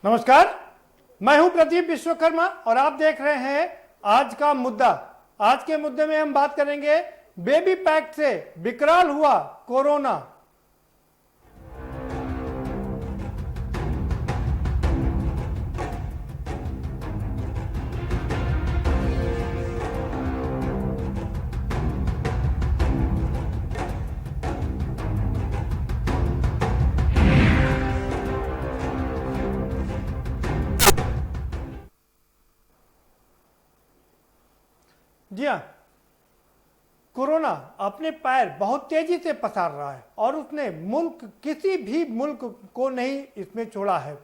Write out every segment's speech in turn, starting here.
नमस्कार, मैं हूं प्रदीप विश्वकर्मा और आप देख रहे हैं आज का मुद्दा। आज के मुद्दे में हम बात करेंगे बेबी पैक से विकराल हुआ कोरोना। जी हाँ, कोरोना अपने पैर बहुत तेजी से पसार रहा है और उसने किसी भी मुल्क को नहीं इसमें छोड़ा है।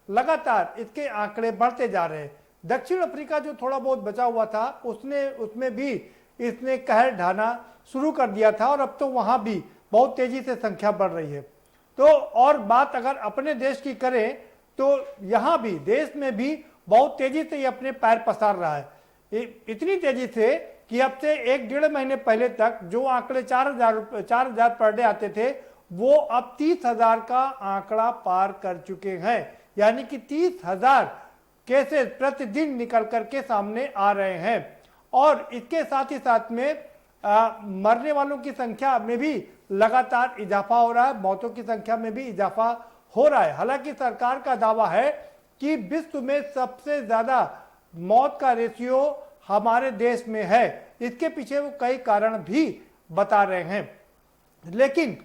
लगातार इसके आंकड़े बढ़ते जा रहे हैं। दक्षिण अफ्रीका जो थोड़ा बहुत बचा हुआ था उसमें भी इसने कहर ढाना शुरू कर दिया था और अब तो वहां भी बहुत तेजी से संख्या बढ़ रही है। तो और बात अगर अपने देश की करें तो यहाँ भी देश में भी बहुत तेजी से ये अपने पैर पसार रहा है। इतनी तेजी से कि अब से 1-1.5 महीने पहले तक जो आंकड़े 4,000 पर डे आते थे वो अब 30,000 का आंकड़ा पार कर चुके हैं। यानी कि 30,000 केसेस प्रतिदिन निकल करके सामने आ रहे हैं और इसके साथ ही साथ में मरने वालों की संख्या में भी लगातार इजाफा हो रहा है, मौतों की संख्या में भी इजाफा हो रहा है। हालांकि सरकार का दावा है कि विश्व में सबसे ज्यादा मौत का रेशियो हमारे देश में है। इसके पीछे वो कई कारण भी बता रहे हैं। लेकिन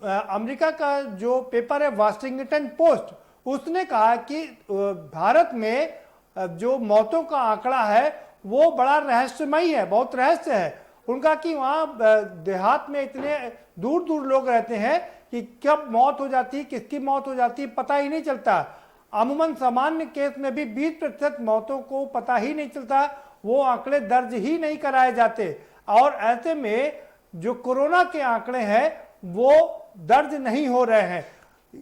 अमेरिका का जो पेपर है वाशिंगटन पोस्ट, उसने कहा कि भारत में जो मौतों का आंकड़ा है वो बड़ा रहस्यमयी है, बहुत रहस्य है उनका, कि वहाँ देहात में इतने दूर दूर लोग रहते हैं कि कब मौत हो जाती, किसकी मौत हो जाती पता ही नहीं चलता। अमूमन सामान्य केस में भी 20% मौतों को पता ही नहीं चलता, वो आंकड़े दर्ज ही नहीं कराए जाते। और ऐसे में जो कोरोना के आंकड़े हैं वो दर्ज नहीं हो रहे हैं।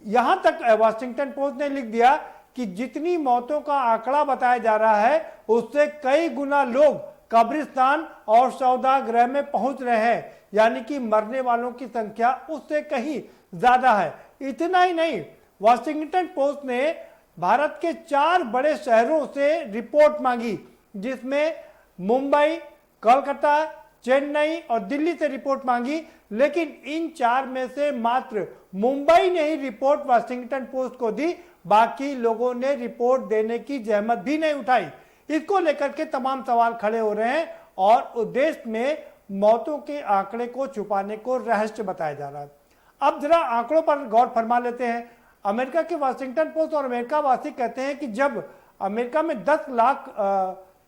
यहां तक वाशिंगटन पोस्ट ने लिख दिया कि जितनी मौतों का आंकड़ा बताया जा रहा है उससे कई गुना लोग कब्रिस्तान और सौदा गृह में पहुंच रहे हैं। यानी कि मरने वालों की संख्या उससे कहीं ज्यादा है। इतना ही नहीं, वाशिंगटन पोस्ट ने भारत के 4 बड़े शहरों से रिपोर्ट मांगी, जिसमें मुंबई, कोलकाता, चेन्नई और दिल्ली से रिपोर्ट मांगी। लेकिन इन 4 में से मात्र मुंबई ने ही रिपोर्ट वाशिंगटन पोस्ट को दी, बाकी लोगों ने रिपोर्ट देने की जहमत भी नहीं उठाई। इसको लेकर के तमाम सवाल खड़े हो रहे हैं और उस में मौतों के आंकड़े को छुपाने को रहस्य बताया जा रहा है। अब जरा आंकड़ों पर गौर फरमा लेते हैं। अमेरिका के वाशिंगटन पोस्ट और अमेरिका वासी कहते हैं कि जब अमेरिका में 10 लाख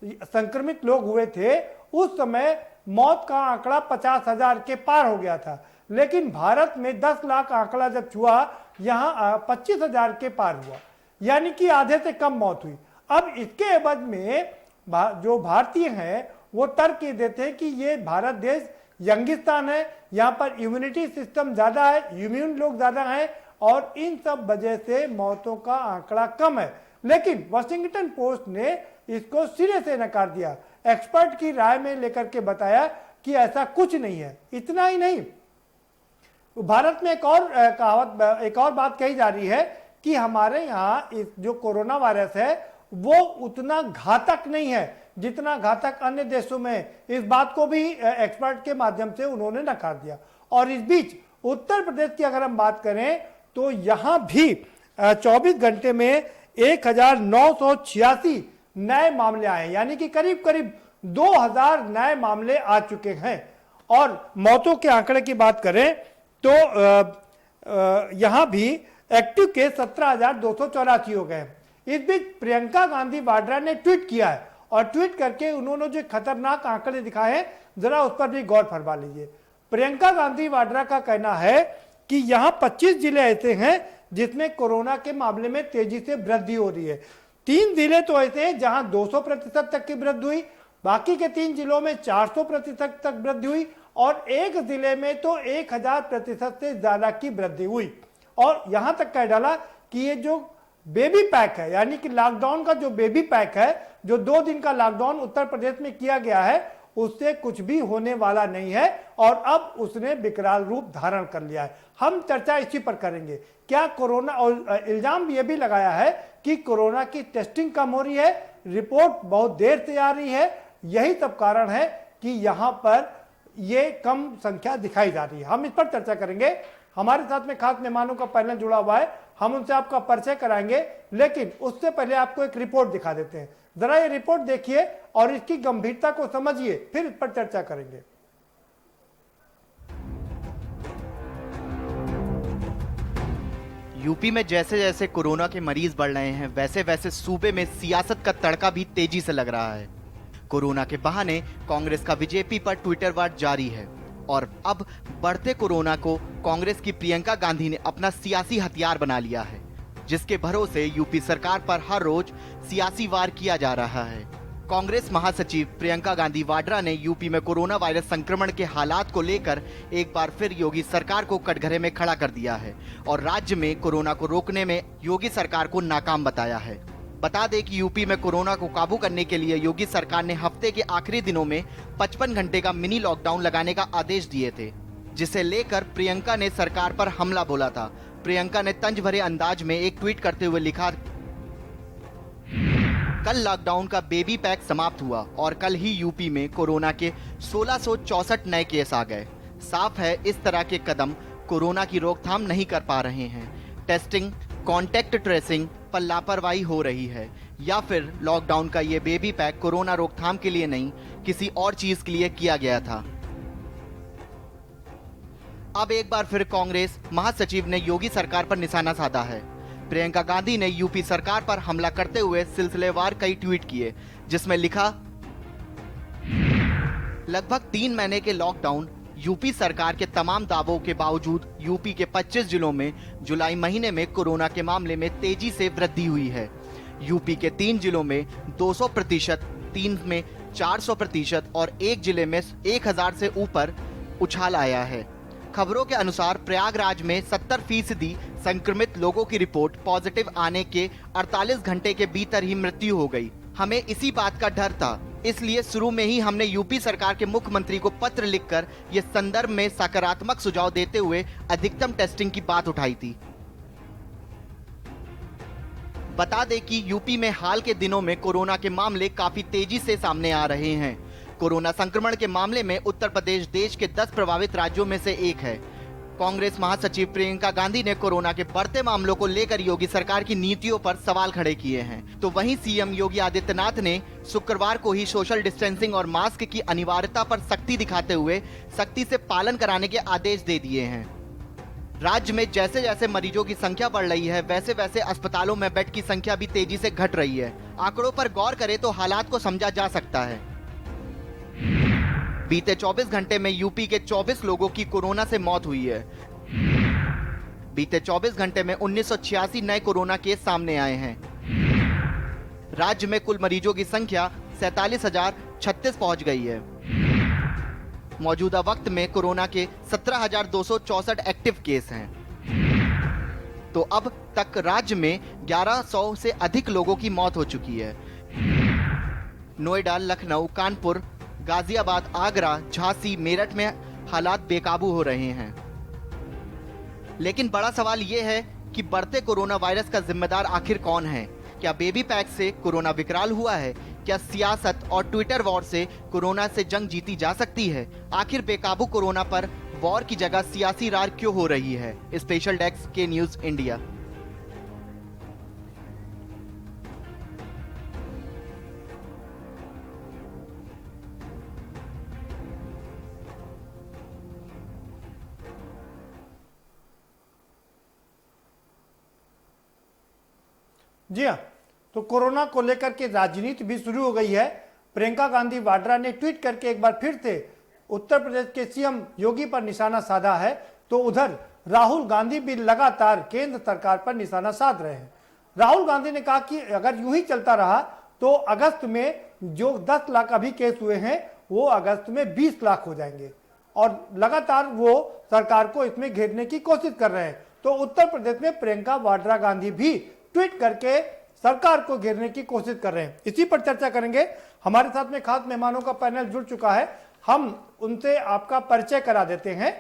संक्रमित लोग हुए थे उस समय मौत का आंकड़ा 50,000 के पार हो गया था। लेकिन भारत में 10 लाख आंकड़ा जब छुआ, यहां 25,000 के पार हुआ, यानी कि आधे से कम मौत हुई। अब इसके एवज में जो भारतीय हैं वो तर्क ये देते हैं कि ये भारत देश यंगिस्तान है, यहाँ पर इम्यूनिटी सिस्टम ज्यादा है, इम्यून लोग ज्यादा हैं और इन सब वजह से मौतों का आंकड़ा कम है। लेकिन वाशिंगटन पोस्ट ने इसको सिरे से नकार दिया, एक्सपर्ट की राय में लेकर के बताया कि ऐसा कुछ नहीं है। इतना ही नहीं, भारत में एक और बात कही जा रही है कि हमारे यहाँ इस जो कोरोना वायरस है वो उतना घातक नहीं है जितना घातक अन्य देशों में। इस बात को भी एक्सपर्ट के माध्यम से उन्होंने नकार दिया। और इस बीच उत्तर प्रदेश की अगर हम बात करें तो यहां भी 24 घंटे में 1,986 नए मामले आए, यानी कि करीब करीब 2,000 नए मामले आ चुके हैं। और मौतों के आंकड़े की बात करें तो यहां भी एक्टिव केस 17,284 हो गए। इस बीच प्रियंका गांधी वाड्रा ने ट्वीट किया है और ट्वीट करके उन्होंने जो खतरनाक आंकड़े दिखाए हैं जरा उस पर भी गौर फरमा लीजिए। प्रियंका गांधी वाड्रा का कहना है कि यहां 25 जिले ऐसे हैं जिसमें कोरोना के मामले में तेजी से वृद्धि हो रही है। 3 जिले तो ऐसे हैं जहां 200% तक की वृद्धि हुई, बाकी के 3 जिलों में 400% तक वृद्धि हुई और एक जिले में तो 1,000% से ज्यादा की वृद्धि हुई। और यहां तक कह डाला कि ये जो बेबी पैक है, यानी कि लॉकडाउन का जो बेबी पैक है, जो 2 दिन का लॉकडाउन उत्तर प्रदेश में किया गया है, उससे कुछ भी होने वाला नहीं है और अब उसने विकराल रूप धारण कर लिया है। हम चर्चा इसी पर करेंगे। क्या कोरोना, और इल्जाम ये भी लगाया है कि कोरोना की टेस्टिंग कम हो रही है, रिपोर्ट बहुत देर से आ रही है, यही सब कारण है कि यहां पर ये कम संख्या दिखाई जा रही है। हम इस पर चर्चा करेंगे। हमारे साथ में खास मेहमानों का पैनल जुड़ा हुआ है, हम उनसे आपका परिचय कराएंगे, लेकिन उससे पहले आपको एक रिपोर्ट दिखा देते हैं। जरा ये रिपोर्ट देखिए और इसकी गंभीरता को समझिए, फिर इस पर चर्चा करेंगे। यूपी में जैसे जैसे कोरोना के मरीज बढ़ रहे हैं, वैसे वैसे सूबे में सियासत का तड़का भी तेजी से लग रहा है। कोरोना के बहाने कांग्रेस का बीजेपी पर ट्विटर वार जारी है और अब बढ़ते कोरोना को कांग्रेस की प्रियंका गांधी ने अपना सियासी हथियार बना लिया है, जिसके भरोसे यूपी सरकार पर हर रोज सियासी वार किया जा रहा है। कांग्रेस महासचिव प्रियंका गांधी वाड्रा ने यूपी में कोरोना वायरस संक्रमण के हालात को लेकर एक बार फिर योगी सरकार को कटघरे में खड़ा कर दिया है और राज्य में कोरोना को रोकने में योगी सरकार को नाकाम बताया है। बता दें कि यूपी में कोरोना को काबू करने के लिए योगी सरकार ने हफ्ते के आखिरी दिनों में 55 घंटे का मिनी लॉकडाउन लगाने का आदेश दिए थे, जिसे लेकर प्रियंका ने सरकार पर हमला बोला था। प्रियंका ने तंज भरे अंदाज में एक ट्वीट करते हुए लिखा, कल लॉकडाउन का बेबी पैक समाप्त हुआ और कल ही यूपी में कोरोना के 1664 नए केस आ गए। साफ है, इस तरह के कदम कोरोना की रोकथाम नहीं कर पा रहे हैं। टेस्टिंग, कॉन्टैक्ट ट्रेसिंग पर लापरवाही हो रही है या फिर लॉकडाउन का ये बेबी पैक कोरोना रोकथाम के लिए नहीं, किसी और चीज के लिए किया गया था। अब एक बार फिर कांग्रेस महासचिव ने योगी सरकार पर निशाना साधा है। प्रियंका गांधी ने यूपी सरकार पर हमला करते हुए सिलसिलेवार कई ट्वीट किए, जिसमें लिखा, लगभग 3 महीने के लॉकडाउन, यूपी सरकार के तमाम दावों के बावजूद यूपी के 25 जिलों में जुलाई महीने में कोरोना के मामले में तेजी से वृद्धि हुई है। यूपी के 3 जिलों में 200%, 3 में 400% और 1 जिले में 1000 से ऊपर उछाल आया है। खबरों के अनुसार प्रयागराज में 70% संक्रमित लोगों की रिपोर्ट पॉजिटिव आने के 48 घंटे के भीतर ही मृत्यु हो गई। हमें इसी बात का डर था, इसलिए शुरू में ही हमने यूपी सरकार के मुख्यमंत्री को पत्र लिखकर यह संदर्भ में सकारात्मक सुझाव देते हुए अधिकतम टेस्टिंग की बात उठाई थी। बता दें कि यूपी में हाल के दिनों में कोरोना के मामले काफी तेजी से सामने आ रहे हैं। कोरोना संक्रमण के मामले में उत्तर प्रदेश देश के 10 प्रभावित राज्यों में से एक है। कांग्रेस महासचिव प्रियंका गांधी ने कोरोना के बढ़ते मामलों को लेकर योगी सरकार की नीतियों पर सवाल खड़े किए हैं। तो वहीं सीएम योगी आदित्यनाथ ने शुक्रवार को ही सोशल डिस्टेंसिंग और मास्क की अनिवार्यता पर सख्ती दिखाते हुए सख्ती से पालन कराने के आदेश दे दिए हैं। राज्य में जैसे जैसे मरीजों की संख्या बढ़ रही है, वैसे वैसे अस्पतालों में बेड की संख्या भी तेजी से घट रही है। आंकड़ों पर गौर करें तो हालात को समझा जा सकता है। बीते 24 घंटे में यूपी के 24 लोगों की कोरोना से मौत हुई है। बीते 24 घंटे में 1986 नए कोरोना केस सामने आए हैं। राज्य में कुल मरीजों की संख्या 47,036 पहुंच गई है। मौजूदा वक्त में कोरोना के 17,264 एक्टिव केस हैं। तो अब तक राज्य में 1100 से अधिक लोगों की मौत हो चुकी है। नोएडा, लखनऊ, कानपुर, गाजियाबाद, आगरा, झांसी, मेरठ में हालात बेकाबू हो रहे हैं। लेकिन बड़ा सवाल यह है कि बढ़ते कोरोना वायरस का जिम्मेदार आखिर कौन है? क्या बेबी पैक से कोरोना विकराल हुआ है? क्या सियासत और ट्विटर वॉर से कोरोना से जंग जीती जा सकती है? आखिर बेकाबू कोरोना पर वॉर की जगह सियासी रार क्यों हो रही है? स्पेशल डेस्क के न्यूज इंडिया। जी हाँ, तो कोरोना को लेकर के राजनीति भी शुरू हो गई है। प्रियंका गांधी वाड्रा ने ट्वीट करके एक बार फिर से उत्तर प्रदेश के सीएम योगी पर निशाना साधा है, तो उधर राहुल गांधी भी लगातार केंद्र सरकार पर निशाना साध रहे हैं। राहुल गांधी ने कहा कि अगर यूं ही चलता रहा तो अगस्त में जो 10 लाख अभी केस हुए हैं वो अगस्त में 20 लाख हो जाएंगे और लगातार वो सरकार को इसमें घेरने की कोशिश कर रहे हैं। तो उत्तर प्रदेश में प्रियंका वाड्रा गांधी भी ट्वीट करके सरकार को घेरने की कोशिश कर रहे हैं। इसी पर चर्चा करेंगे। हमारे साथ में खास मेहमानों का पैनल जुड़ चुका है, हम उनसे आपका परिचय करा देते हैं।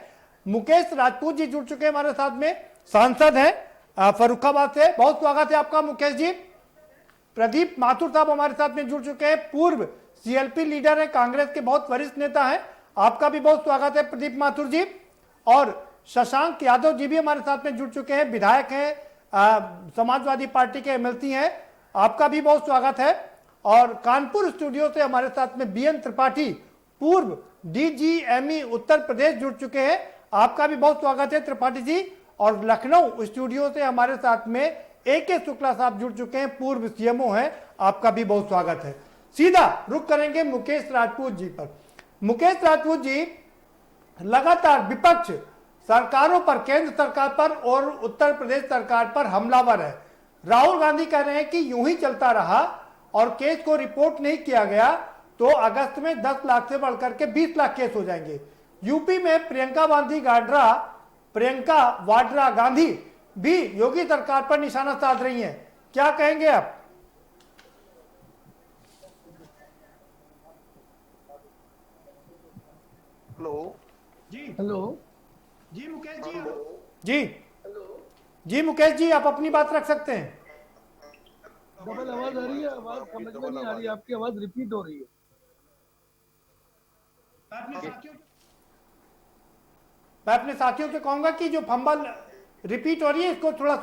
मुकेश राजपूत जी जुड़ चुके हैं हमारे साथ में, सांसद हैं फर्रुखाबाद से। बहुत स्वागत है आपका मुकेश जी। प्रदीप माथुर साहब हमारे साथ में जुड़ चुके हैं, पूर्व सीएलपी लीडर है, कांग्रेस के बहुत वरिष्ठ नेता हैं। आपका भी बहुत स्वागत है प्रदीप माथुर जी। और शशांक यादव जी भी हमारे साथ में जुड़ चुके हैं, विधायक हैं, समाजवादी पार्टी के एमएलसी हैं। आपका भी बहुत स्वागत है। और कानपुर स्टूडियो से हमारे साथ में बीएन त्रिपाठी, पूर्व डीजीएमई उत्तर प्रदेश जुड़ चुके हैं। आपका भी बहुत स्वागत है त्रिपाठी जी। और लखनऊ स्टूडियो से हमारे साथ में AK शुक्ला साहब जुड़ चुके हैं, पूर्व सीएमओ हैं। आपका भी बहुत स्वागत है। सीधा रुक करेंगे मुकेश राजपूत जी पर। मुकेश राजपूत जी, लगातार विपक्ष सरकारों पर, केंद्र सरकार पर और उत्तर प्रदेश सरकार पर हमलावर है। राहुल गांधी कह रहे हैं कि यूं ही चलता रहा और केस को रिपोर्ट नहीं किया गया तो अगस्त में 10 लाख से बढ़कर के 20 लाख केस हो जाएंगे। यूपी में प्रियंका वाड्रा गांधी भी योगी सरकार पर निशाना साध रही हैं। क्या कहेंगे आप? हेलो जी मुकेश जी। जी जी मुकेश जी, आप अपनी बात रख सकते हैं। डबल आवाज आ रही है, आवाज समझ में नहीं आ रही, आपकी आवाज रिपीट हो रही है। मैं अपने साथियों से कहूंगा कि जो फंबल रिपीट हो रही है इसको थोड़ा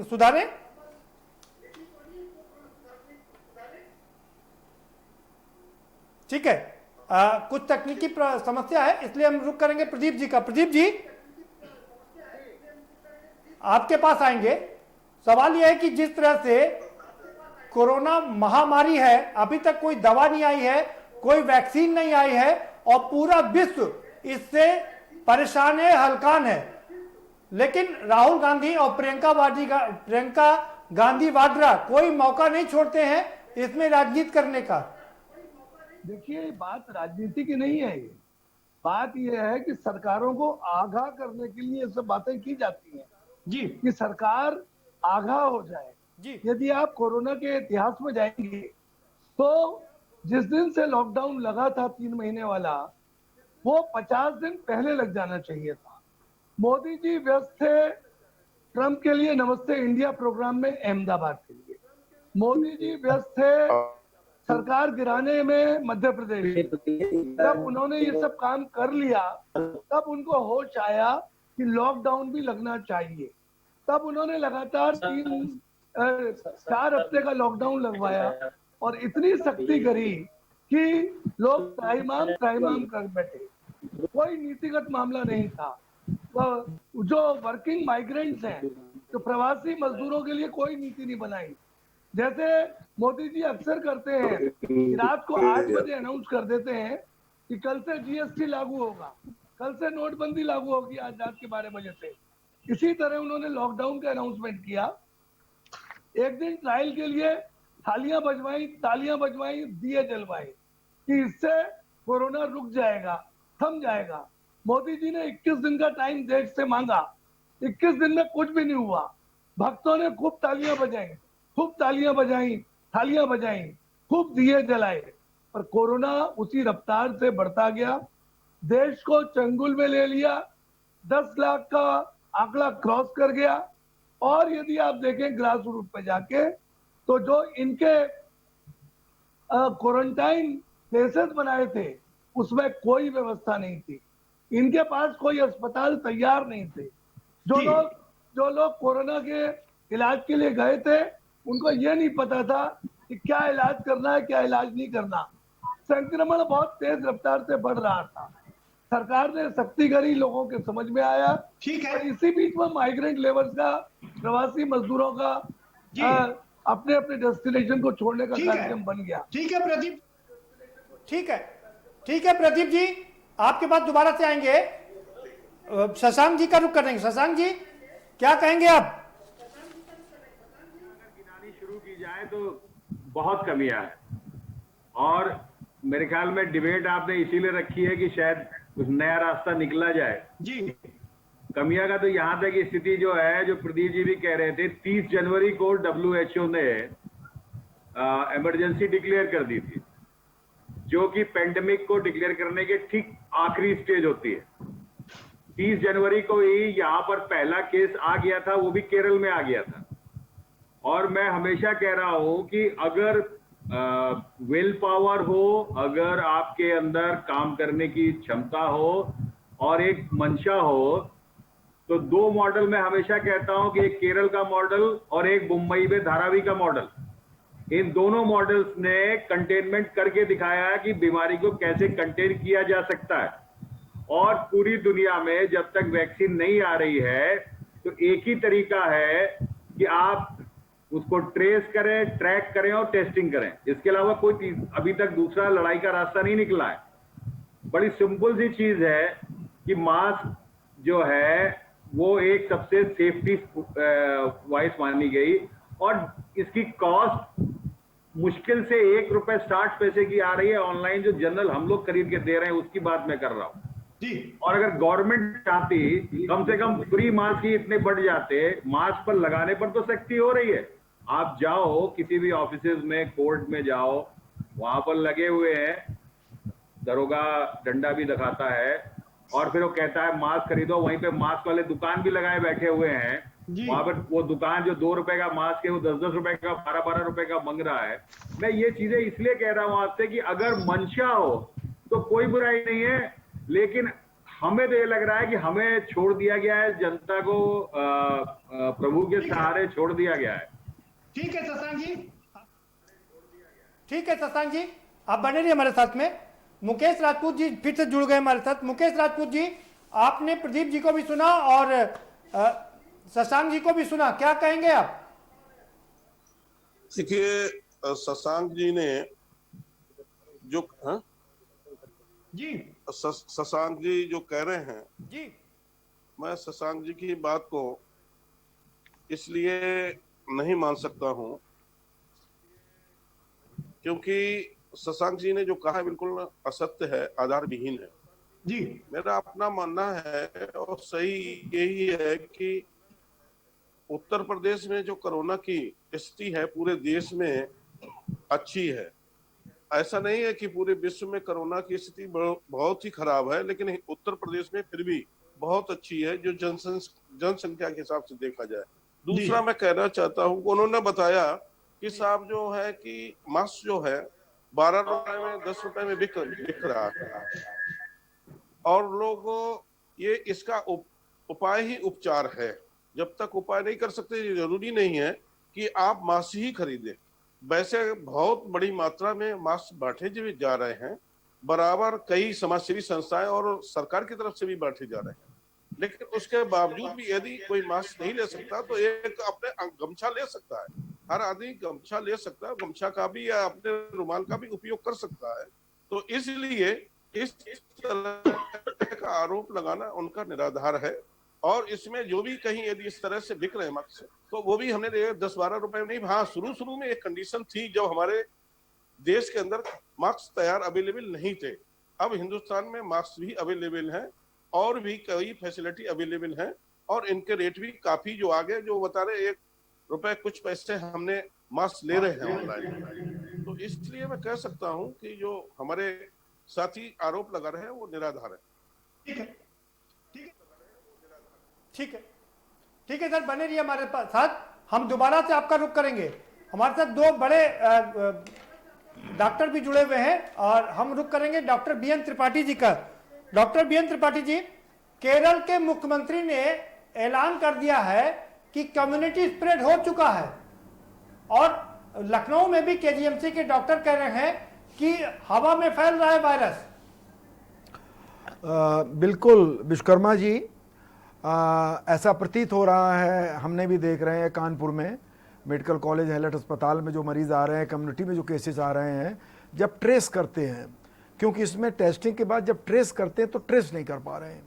सुधारें। ठीक है, कुछ तकनीकी समस्या है, इसलिए हम रुक करेंगे प्रदीप जी का। प्रदीप जी, आपके पास आएंगे। सवाल यह है कि जिस तरह से कोरोना महामारी है, अभी तक कोई दवा नहीं आई है, कोई वैक्सीन नहीं आई है और पूरा विश्व इससे परेशान है, हलकान है, लेकिन राहुल गांधी और प्रियंका गांधी वाड्रा कोई मौका नहीं छोड़ते हैं इसमें राजनीति करने का। देखिए, बात राजनीति की नहीं है, ये बात यह है कि सरकारों को आगाह करने के लिए ये सब बातें की जाती हैं जी, कि सरकार आगाह हो जाए जी। यदि आप कोरोना के इतिहास में जाएंगे तो जिस दिन से लॉकडाउन लगा था 3 महीने वाला, वो 50 दिन पहले लग जाना चाहिए था। मोदी जी व्यस्त थे ट्रंप के लिए नमस्ते इंडिया प्रोग्राम में अहमदाबाद के लिए, मोदी जी व्यस्त थे सरकार गिराने में मध्य प्रदेश। जब उन्होंने ये सब काम कर लिया तब उनको होश आया कि लॉकडाउन भी लगना चाहिए। तब उन्होंने लगातार 4 हफ्ते का लॉकडाउन लगवाया और इतनी सख्ती करी कि लोग त्राहिमाम कर बैठे। कोई नीतिगत मामला नहीं था। जो वर्किंग माइग्रेंट्स हैं, जो प्रवासी मजदूरों के लिए कोई नीति नहीं बनाई। जैसे मोदी जी अक्सर करते हैं कि रात को 8 बजे अनाउंस कर देते हैं कि कल से GST लागू होगा, कल से नोटबंदी लागू होगी आज रात के 12 बजे से। इसी तरह उन्होंने लॉकडाउन का अनाउंसमेंट किया। एक दिन ट्रायल के लिए थालियां बजवाई, तालियां बजवाई, दिए जलवाए कि इससे कोरोना रुक जाएगा, थम जाएगा। मोदी जी ने 21 दिन का टाइम देश से मांगा, 21 दिन में कुछ भी नहीं हुआ। भक्तों ने खूब तालियां बजाई, खूब तालियां बजाई, थालियां बजाई, खूब दिए जलाए, पर कोरोना उसी रफ्तार से बढ़ता गया, देश को चंगुल में ले लिया, 10 लाख का आंकड़ा क्रॉस कर गया। और यदि आप देखें ग्रास रूट पे जाके तो जो इनके क्वारंटाइन प्लेसेस बनाए थे उसमें कोई व्यवस्था नहीं थी, इनके पास कोई अस्पताल तैयार नहीं थे। जो लोग कोरोना के इलाज के लिए गए थे उनको ये नहीं पता था कि क्या इलाज करना है, क्या इलाज नहीं करना। संक्रमण बहुत तेज रफ्तार से बढ़ रहा था, सरकार ने सख्ती करी, लोगों के समझ में आया। ठीक है। और इसी बीच में माइग्रेंट लेबर्स का, प्रवासी मजदूरों का अपने अपने डेस्टिनेशन को छोड़ने का कार्यक्रम बन गया। ठीक है प्रदीप, ठीक है प्रदीप जी, आपके पास दोबारा से आएंगे। शशांक जी का रुख करेंगे। शशांक जी, क्या कहेंगे आप? गिनानी शुरू की जाए तो बहुत कमियां है और मेरे ख्याल में डिबेट आपने इसीलिए रखी है कि शायद कुछ नया रास्ता निकला जाए। जी, कमियां का तो यहाँ तक स्थिति जो है, जो प्रदीप जी भी कह रहे थे, 30 जनवरी को WHO ने इमरजेंसी डिक्लेयर कर दी थी, जो कि पेंडेमिक को डिक्लेयर करने के ठीक आखिरी स्टेज होती है। 30 जनवरी को ही यहाँ पर पहला केस आ गया था, वो भी केरल में आ गया था। और मैं हमेशा कह रहा हूं कि अगर विल पावर हो, अगर आपके अंदर काम करने की क्षमता हो और एक मंशा हो, तो दो मॉडल मैं हमेशा कहता हूं कि एक केरल का मॉडल और एक मुंबई में धारावी का मॉडल, इन दोनों मॉडल्स ने कंटेनमेंट करके दिखाया है कि बीमारी को कैसे कंटेन किया जा सकता है। और पूरी दुनिया में जब तक वैक्सीन नहीं आ रही है तो एक ही तरीका है कि आप उसको ट्रेस करें, ट्रैक करें और टेस्टिंग करें। इसके अलावा कोई अभी तक दूसरा लड़ाई का रास्ता नहीं निकला है। बड़ी सिंपल सी चीज है कि मास्क जो है वो एक सबसे सेफ्टी वाइज मानी गई, और इसकी कॉस्ट मुश्किल से ₹1.60 की आ रही है। ऑनलाइन जो जनरल हम लोग खरीद के दे रहे हैं उसकी बात मैं कर रहा हूं जी। और अगर गवर्नमेंट चाहती कम से कम फ्री मास्क ही इतने बढ़ जाते, मास्क पर लगाने पर तो सख्ती हो रही है। आप जाओ किसी भी ऑफिसेज में, कोर्ट में जाओ, वहां पर लगे हुए हैं, दरोगा डंडा भी दिखाता है और फिर वो कहता है मास्क खरीदो। वहीं पे मास्क वाले दुकान भी लगाए बैठे हुए हैं। वहां पर वो दुकान जो ₹2 का मास्क है वो ₹10 का, ₹12 का मांग रहा है। मैं ये चीजें इसलिए कह रहा हूं आपसे कि अगर मंशा हो तो कोई बुराई नहीं है, लेकिन हमें तो ये लग रहा है कि हमें छोड़ दिया गया है, जनता को प्रभु के सहारे छोड़ दिया गया है। ठीक है शशांक जी, ठीक है शशांक जी, आप बने रहिए हमारे साथ में। मुकेश राजपूत जी फिर से जुड़ गए हमारे साथ। मुकेश राजपूत जी, आपने प्रदीप जी को भी सुना और शशांक जी को भी सुना, क्या कहेंगे आप? देखिए, शशांक जी ने जो जी शशांक जी जो कह रहे हैं जी, मैं शशांक जी की बात को इसलिए नहीं मान सकता हूं क्योंकि शशांक जी ने जो कहा है बिल्कुल असत्य है, आधार विहीन है जी। मेरा अपना मानना है और सही यही है कि उत्तर प्रदेश में जो कोरोना की स्थिति है पूरे देश में अच्छी है। ऐसा नहीं है कि पूरे विश्व में कोरोना की स्थिति बहुत ही खराब है, लेकिन उत्तर प्रदेश में फिर भी बहुत अच्छी है जो जनसंख्या के हिसाब से देखा जाए। दूसरा मैं कहना चाहता हूं, उन्होंने बताया कि साहब जो है कि मास्क जो है ₹12 में ₹10 में बिक रहा है और लोग ये इसका उपाय ही उपचार है। जब तक उपाय नहीं कर सकते, ये जरूरी नहीं है कि आप मास्क ही खरीदें। वैसे बहुत बड़ी मात्रा में मास्क बांटे जा रहे हैं, बराबर कई समाजसेवी संस्थाएं और सरकार की तरफ से भी बांटे जा रहे हैं, लेकिन उसके बावजूद भी यदि कोई मास्क नहीं ले सकता तो एक अपने गमछा ले सकता है। हर आदमी गमछा ले सकता है, गमछा का भी या अपने रुमाल का भी उपयोग कर सकता है। तो इसलिए इस तरह का आरोप लगाना उनका निराधार है। और इसमें जो भी कहीं यदि इस तरह से बिक रहे हैं मास्क तो वो भी हमने 10-12 रुपए नहीं। हाँ, शुरू में एक कंडीशन थी जब हमारे देश के अंदर मास्क तैयार अवेलेबल नहीं थे। अब हिंदुस्तान में मास्क भी अवेलेबल हैं और भी कई फैसिलिटी अवेलेबल हैं और इनके रेट भी काफी जो आगे जो बता रहे ₹1 कुछ पैसे हमने मास्क ले रहे हैं ऑनलाइन। तो इसलिए मैं कह सकता हूं कि जो हमारे साथी आरोप लगा रहे हैं वो निराधार है। ठीक है, ठीक है, ठीक है, ठीक है सर, बने रहिए हमारे साथ। हम दोबारा से आपका रुख करेंगे। हमारे साथ दो बड़े डॉक्टर भी जुड़े हुए हैं और हम रुख करेंगे डॉक्टर BN त्रिपाठी जी का। डॉक्टर BN त्रिपाठी जी, केरल के मुख्यमंत्री ने ऐलान कर दिया है कि कम्युनिटी स्प्रेड हो चुका है और लखनऊ में भी KGMC के डॉक्टर कह रहे हैं कि हवा में फैल रहा है वायरस। बिल्कुल विश्वकर्मा जी, ऐसा प्रतीत हो रहा है। हमने भी देख रहे हैं कानपुर में मेडिकल कॉलेज हैलट अस्पताल में जो मरीज आ रहे हैं, कम्युनिटी में जो केसेस आ रहे हैं, जब ट्रेस करते हैं, क्योंकि इसमें टेस्टिंग के बाद जब ट्रेस करते हैं तो ट्रेस नहीं कर पा रहे हैं।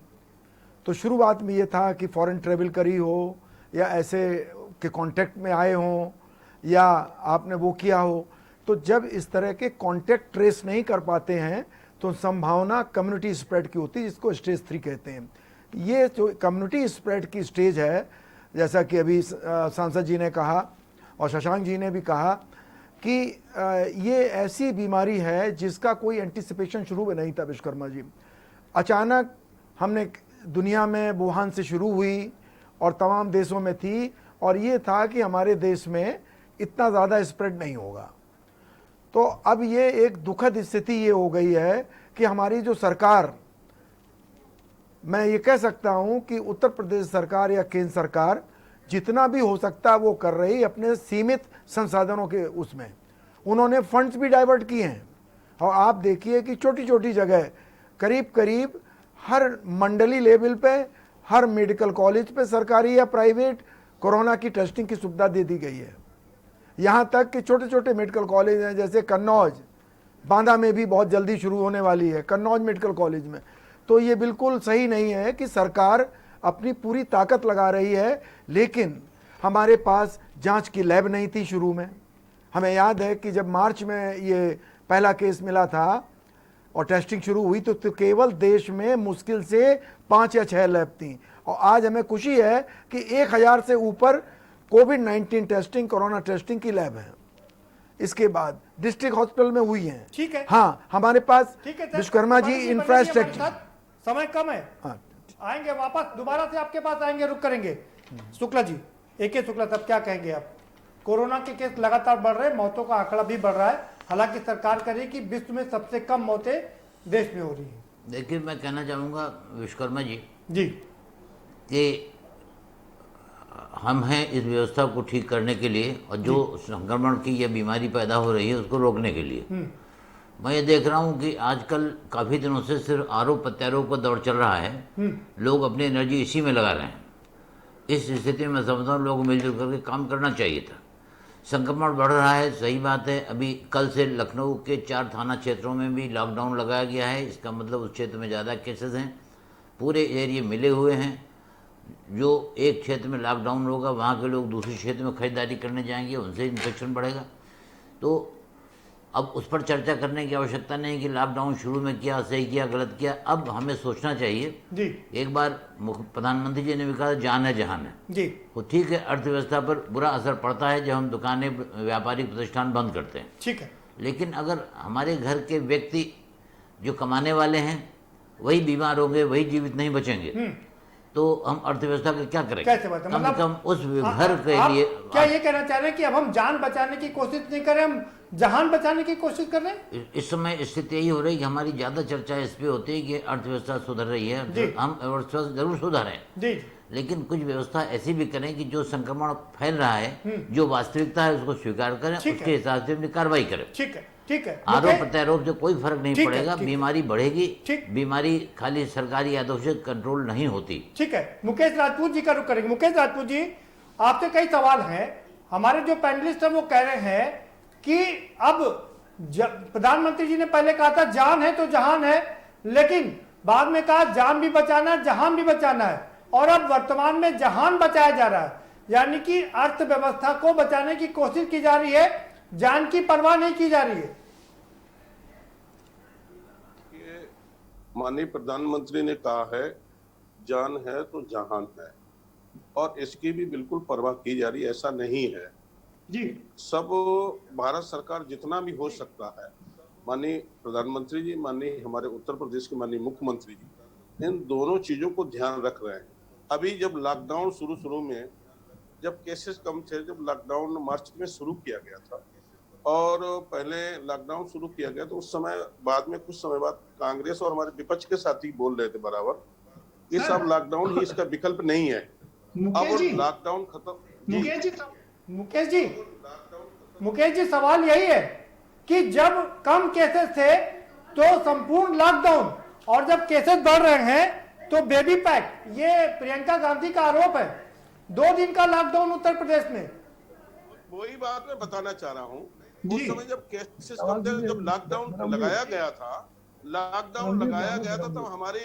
तो शुरुआत में ये था कि फॉरेन ट्रेवल करी हो या ऐसे के कांटेक्ट में आए हों या आपने वो किया हो। तो जब इस तरह के कांटेक्ट ट्रेस नहीं कर पाते हैं तो संभावना कम्युनिटी स्प्रेड की होती है, जिसको स्टेज 3 कहते हैं। ये जो कम्युनिटी स्प्रेड की स्टेज है, जैसा कि अभी सांसद जी ने कहा और शशांक जी ने भी कहा कि ये ऐसी बीमारी है जिसका कोई एंटिसिपेशन शुरू में नहीं था विश्वकर्मा जी। अचानक हमने दुनिया में वुहान से शुरू हुई और तमाम देशों में थी, और ये था कि हमारे देश में इतना ज़्यादा स्प्रेड नहीं होगा। तो अब ये एक दुखद स्थिति ये हो गई है कि हमारी जो सरकार, मैं ये कह सकता हूँ कि उत्तर प्रदेश सरकार या केंद्र सरकार जितना भी हो सकता है वो कर रही अपने सीमित संसाधनों के उसमें। उन्होंने फंड्स भी डाइवर्ट किए हैं, और आप देखिए कि छोटी छोटी जगह करीब करीब हर मंडली लेवल पे, हर मेडिकल कॉलेज पे, सरकारी या प्राइवेट, कोरोना की टेस्टिंग की सुविधा दे दी गई है। यहाँ तक कि छोटे छोटे मेडिकल कॉलेज हैं, जैसे कन्नौज, बांदा में भी बहुत जल्दी शुरू होने वाली है कन्नौज मेडिकल कॉलेज में। तो ये बिल्कुल सही नहीं है कि सरकार अपनी पूरी ताकत लगा रही है, लेकिन हमारे पास जांच की लैब नहीं थी शुरू में। हमें याद है कि जब मार्च में ये पहला केस मिला था और टेस्टिंग शुरू हुई तो केवल देश में मुश्किल से 5 या 6 लैब थी, और आज हमें खुशी है कि 1000 से ऊपर कोविड-19 टेस्टिंग, कोरोना टेस्टिंग की लैब है। इसके बाद डिस्ट्रिक्ट हॉस्पिटल में हुई है। ठीक है, हाँ, हमारे पास ठीक है विश्वकर्मा जी इंफ्रास्ट्रक्चर, समय कम है, हाँ, आएंगे वापस, दोबारा से आपके पास आएंगे, रुक करेंगे। शुक्ला जी, AK शुक्ला साहब, क्या कहेंगे आप? कोरोना के केस लगातार बढ़ रहे हैं, मौतों का आंकड़ा भी बढ़ रहा है, हालांकि सरकार कह रही है कि विश्व में सबसे कम मौतें देश में हो रही हैं। देखिए, मैं कहना चाहूँगा विश्वकर्मा जी कि हम हैं इस व्यवस्था को ठीक करने के लिए, और जो संक्रमण की यह बीमारी पैदा हो रही है उसको रोकने के लिए। मैं ये देख रहा हूँ कि आजकल काफ़ी दिनों से सिर्फ आरोप प्रत्यारोप का दौर चल रहा है। लोग अपनी एनर्जी इसी में लगा रहे हैं। इस स्थिति में मैं समझता हूँ लोगों को मिलजुल करके काम करना चाहिए था। संक्रमण बढ़ रहा है, सही बात है। अभी कल से लखनऊ के 4 थाना क्षेत्रों में भी लॉकडाउन लगाया गया है। इसका मतलब उस क्षेत्र में ज़्यादा केसेस हैं, पूरे एरिया मिले हुए हैं। जो एक क्षेत्र में लॉकडाउन होगा वहाँ के लोग दूसरे क्षेत्र में खरीदारी करने जाएंगे, उनसे इन्फेक्शन बढ़ेगा। तो अब उस पर चर्चा करने की आवश्यकता नहीं कि लॉकडाउन शुरू में किया, सही किया, गलत किया। अब हमें सोचना चाहिए जी। एक बार प्रधानमंत्री जी ने भी कहा जान है जहान है जी, वो ठीक है। अर्थव्यवस्था पर बुरा असर पड़ता है जब हम दुकानें, व्यापारिक प्रतिष्ठान बंद करते हैं, ठीक है। लेकिन अगर हमारे घर के व्यक्ति जो कमाने वाले हैं वही बीमार होंगे, वही जीवित नहीं बचेंगे, तो हम अर्थव्यवस्था का क्या करेंगे? कैसे बात है? कम से कम उस घर के आप लिए क्या ये कहना चाह रहे हैं कि अब हम जान बचाने की कोशिश नहीं करें, हम जहान बचाने की कोशिश कर रहे हैं? इस समय स्थिति यही हो रही है कि हमारी ज्यादा चर्चा इस पे होती है कि अर्थव्यवस्था सुधर रही है। हम अर्थव्यवस्था जरूर सुधारें, जी, लेकिन कुछ व्यवस्था ऐसी भी करें कि जो संक्रमण फैल रहा है, जो वास्तविकता है उसको स्वीकार करें, उसके हिसाब से अपनी कार्रवाई करें। ठीक है, ठीक है। आरोप प्रत्यारोप से कोई फर्क नहीं ठीक है, पड़ेगा, ठीक है। बीमारी बढ़ेगी। ठीक। बीमारी खाली सरकारी आदेश से कंट्रोल नहीं होती। ठीक है, मुकेश राजपूत जी का रुख करेंगे। मुकेश राजपूत जी, आपसे कई सवाल हैं। हमारे जो पैनलिस्ट हैं वो कह रहे हैं कि अब प्रधानमंत्री जी ने पहले कहा था जान है तो जहान है, लेकिन बाद में कहा जान भी बचाना है, जहान भी बचाना है, और अब वर्तमान में जहान बचाया जा रहा है, यानी कि अर्थव्यवस्था को बचाने की कोशिश की जा रही है, जान की परवाह नहीं की जा रही है। माननीय प्रधानमंत्री ने कहा है जान है तो जहान है, और इसकी भी बिल्कुल परवाह की जा रही है, ऐसा नहीं है जी। सब भारत सरकार जितना भी हो सकता है, माननीय प्रधानमंत्री जी, माननीय हमारे उत्तर प्रदेश के माननीय मुख्यमंत्री जी, इन दोनों चीजों को ध्यान रख रहे हैं। अभी जब लॉकडाउन शुरू में जब केसेस कम थे, जब लॉकडाउन मार्च में शुरू किया गया था और पहले लॉकडाउन शुरू किया गया तो उस समय बाद में कुछ समय बाद कांग्रेस और हमारे विपक्ष के साथी बोल रहे थे बराबर कि सब लॉकडाउन ही इसका विकल्प नहीं है। अब लॉकडाउन खत्म। मुकेश जी, सवाल यही है कि जब कम केसेस थे तो संपूर्ण लॉकडाउन, और जब केसेस बढ़ रहे हैं तो बेबी पैक, ये प्रियंका गांधी का आरोप है, 2 दिन का लॉकडाउन उत्तर प्रदेश में। वही बात मैं बताना चाह रहा हूँ। उस समय जब केसेस कम थे, जब लॉकडाउन लगाया गया था, तब हमारे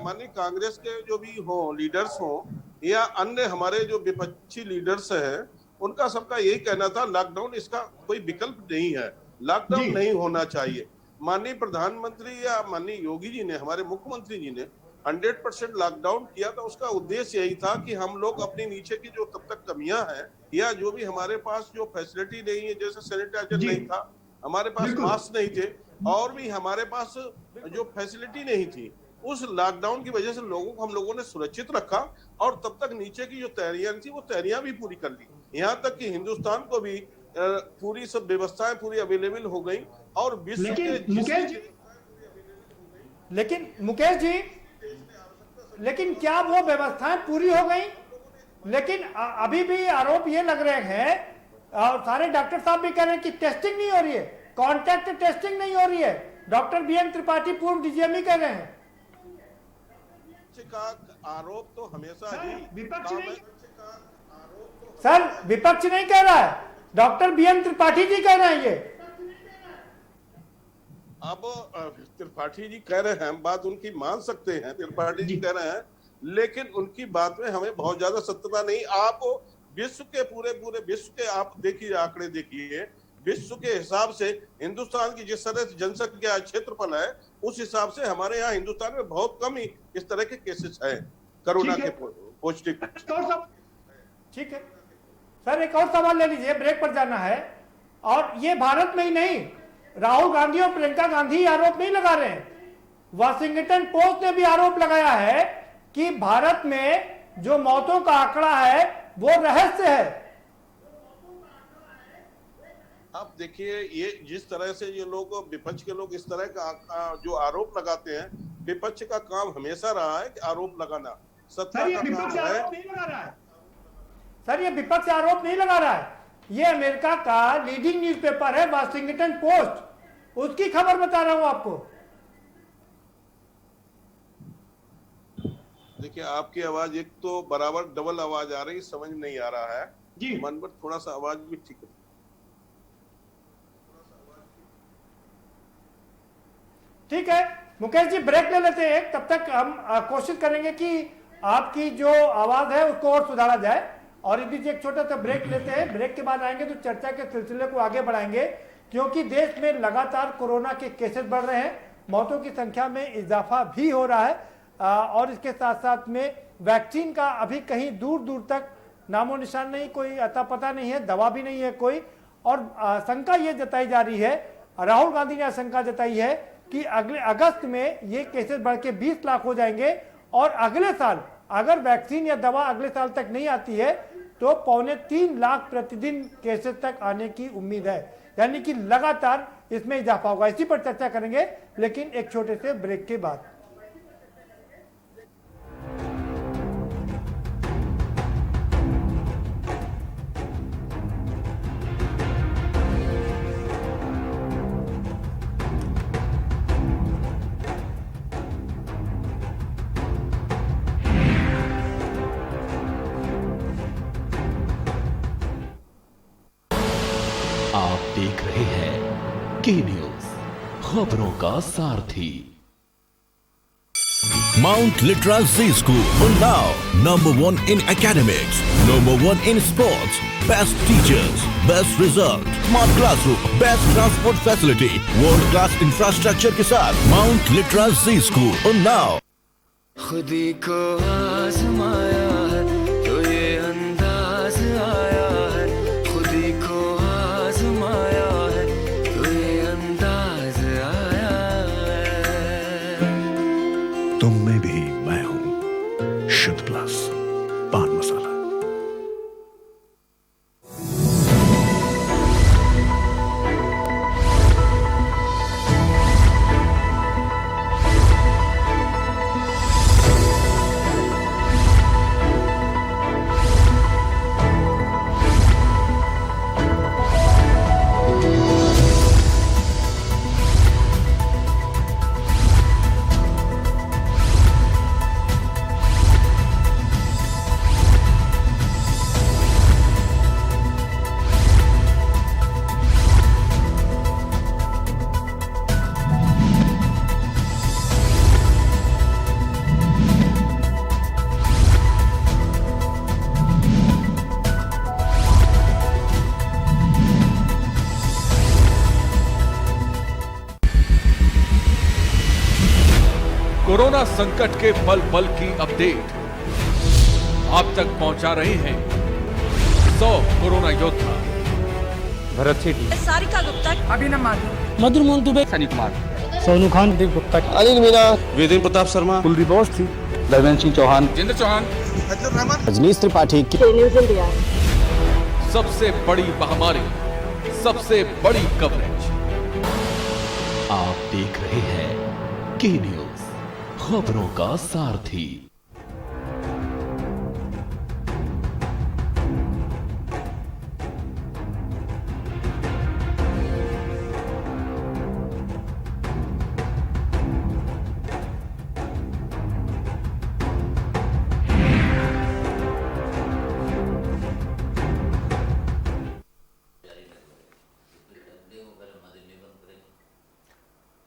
माननीय कांग्रेस के जो भी हो लीडर्स हो या अन्य हमारे जो विपक्षी लीडर्स हैं, उनका सबका यही कहना था लॉकडाउन इसका कोई विकल्प नहीं है, लॉकडाउन नहीं होना चाहिए। माननीय प्रधानमंत्री या माननीय योगी जी ने, हमारे मुख्यमंत्री जी ने 100% लॉकडाउन किया था, उसका उद्देश्य यही था कि हम लोग अपने नीचे की जो तब तक कमियां हैं या जो भी हमारे पास जो फैसिलिटी नहीं है, जैसे सैनिटाइजर नहीं था, हमारे पास मास्क नहीं थे, और भी हमारे पास जो फैसिलिटी नहीं थी, उस लॉकडाउन की वजह से लोगों को हम लोगों ने सुरक्षित रखा और तब तक नीचे की जो तैयारियां थी वो तैयारियां भी पूरी कर ली। यहाँ तक कि हिंदुस्तान को भी पूरी सब व्यवस्थाएं पूरी अवेलेबल हो गई और विश्व के लेकिन मुकेश जी, लेकिन क्या वो व्यवस्थाएं पूरी हो गई? लेकिन अभी भी आरोप ये लग रहे हैं और सारे डॉक्टर साहब भी कह रहे हैं कि टेस्टिंग नहीं हो रही है, कॉन्टैक्ट टेस्टिंग नहीं हो रही है। डॉक्टर बीएन त्रिपाठी पूर्व डीजीएम ही कह रहे हैं। का आरोप तो हमेशा ही विपक्ष नहीं, सर विपक्ष नहीं कह रहा है, डॉक्टर बीएन त्रिपाठी जी कह रहे हैं ये। अब त्रिपाठी जी कह रहे हैं, हम बात उनकी मान सकते हैं, त्रिपाठी जी कह रहे हैं, लेकिन उनकी बात में हमें बहुत ज्यादा सत्यता नहीं। आप विश्व के पूरे विश्व के आप देखिए, आंकड़े देखिए, विश्व के हिसाब से हिंदुस्तान की जिस तरह से जनसंख्या क्षेत्रफल है, उस हिसाब से हमारे यहाँ हिंदुस्तान में बहुत कम ही इस तरह के केसेस हैं कोरोना के पॉजिटिव। ठीक है सर, एक और सवाल ले लीजिए, ब्रेक पर जाना है। और ये भारत में ही नहीं, राहुल गांधी और प्रियंका गांधी आरोप नहीं लगा रहे हैं, वाशिंगटन पोस्ट ने भी आरोप लगाया है कि भारत में जो मौतों का आंकड़ा है वो रहस्य है। आप देखिए, ये जिस तरह से ये लोग विपक्ष के लोग इस तरह का जो आरोप लगाते हैं, विपक्ष का काम हमेशा रहा है कि आरोप लगाना। सत्ता का काम है। सर ये विपक्ष आरोप नहीं लगा रहा है, ये अमेरिका का लीडिंग न्यूज़पेपर है वाशिंगटन पोस्ट, उसकी खबर बता रहा हूं आपको। देखिए, आपकी आवाज एक तो बराबर डबल आवाज आ रही, समझ नहीं आ रहा है जी। मन पर थोड़ा सा आवाज भी ठीक है। ठीक है मुकेश जी, ब्रेक ले लेते हैं, तब तक हम कोशिश करेंगे कि आपकी जो आवाज है उसको और सुधारा जाए। और इस बीच एक छोटा सा ब्रेक लेते हैं, ब्रेक के बाद आएंगे तो चर्चा के सिलसिले को आगे बढ़ाएंगे, क्योंकि देश में लगातार कोरोना के केसेस बढ़ रहे हैं, मौतों की संख्या में इजाफा भी हो रहा है, और इसके साथ साथ में वैक्सीन का अभी कहीं दूर दूर तक नामो निशान नहीं, कोई अता पता नहीं है, दवा भी नहीं है कोई। और आशंका ये जताई जा रही है, राहुल गांधी ने आशंका जताई है कि अगले अगस्त में ये केसेस बढ़ के 20 लाख हो जाएंगे, और अगले साल अगर वैक्सीन या दवा अगले साल तक नहीं आती है तो 2.25 लाख प्रतिदिन केसेस तक आने की उम्मीद है, यानी कि लगातार इसमें इजाफा होगा। इसी पर चर्चा करेंगे, लेकिन एक छोटे से ब्रेक के बाद। आप देख रहे हैं के न्यूज, खबरों का सारथी। Mount Litra Z School, Unnao, #1 in academics, #1 in sports, best teachers, best result, smart classroom, best transport facility, world class infrastructure के साथ Mount Litra Z School, Unnao। खुदी को आजमाया है तो ये अंदाज आया है, खुदी को आजमाया है तो ये अंदाज आया है। तुम में भी मैं हूँ, शुद्ध प्लस पान मसाला। कोरोना संकट के पल पल की अपडेट आप तक पहुंचा रहे हैं 100 कोरोना योद्धा। भरत सेठी, सारिका गुप्ता, अभिनव माथुर, मधुर मोहन दुबे, सनी कुमार, सोनू खान, दीप गुप्ता, अनिल मीना, वेदेंद्र प्रताप शर्मा, कुलदीप अवस्थी, धर्मेंद्र सिंह चौहान, जितेंद्र चौहान, रजनीश त्रिपाठी। सबसे बड़ी महामारी, सबसे बड़ी कवरेज। आप देख रहे हैं के न्यूज, खबरों का सारथी।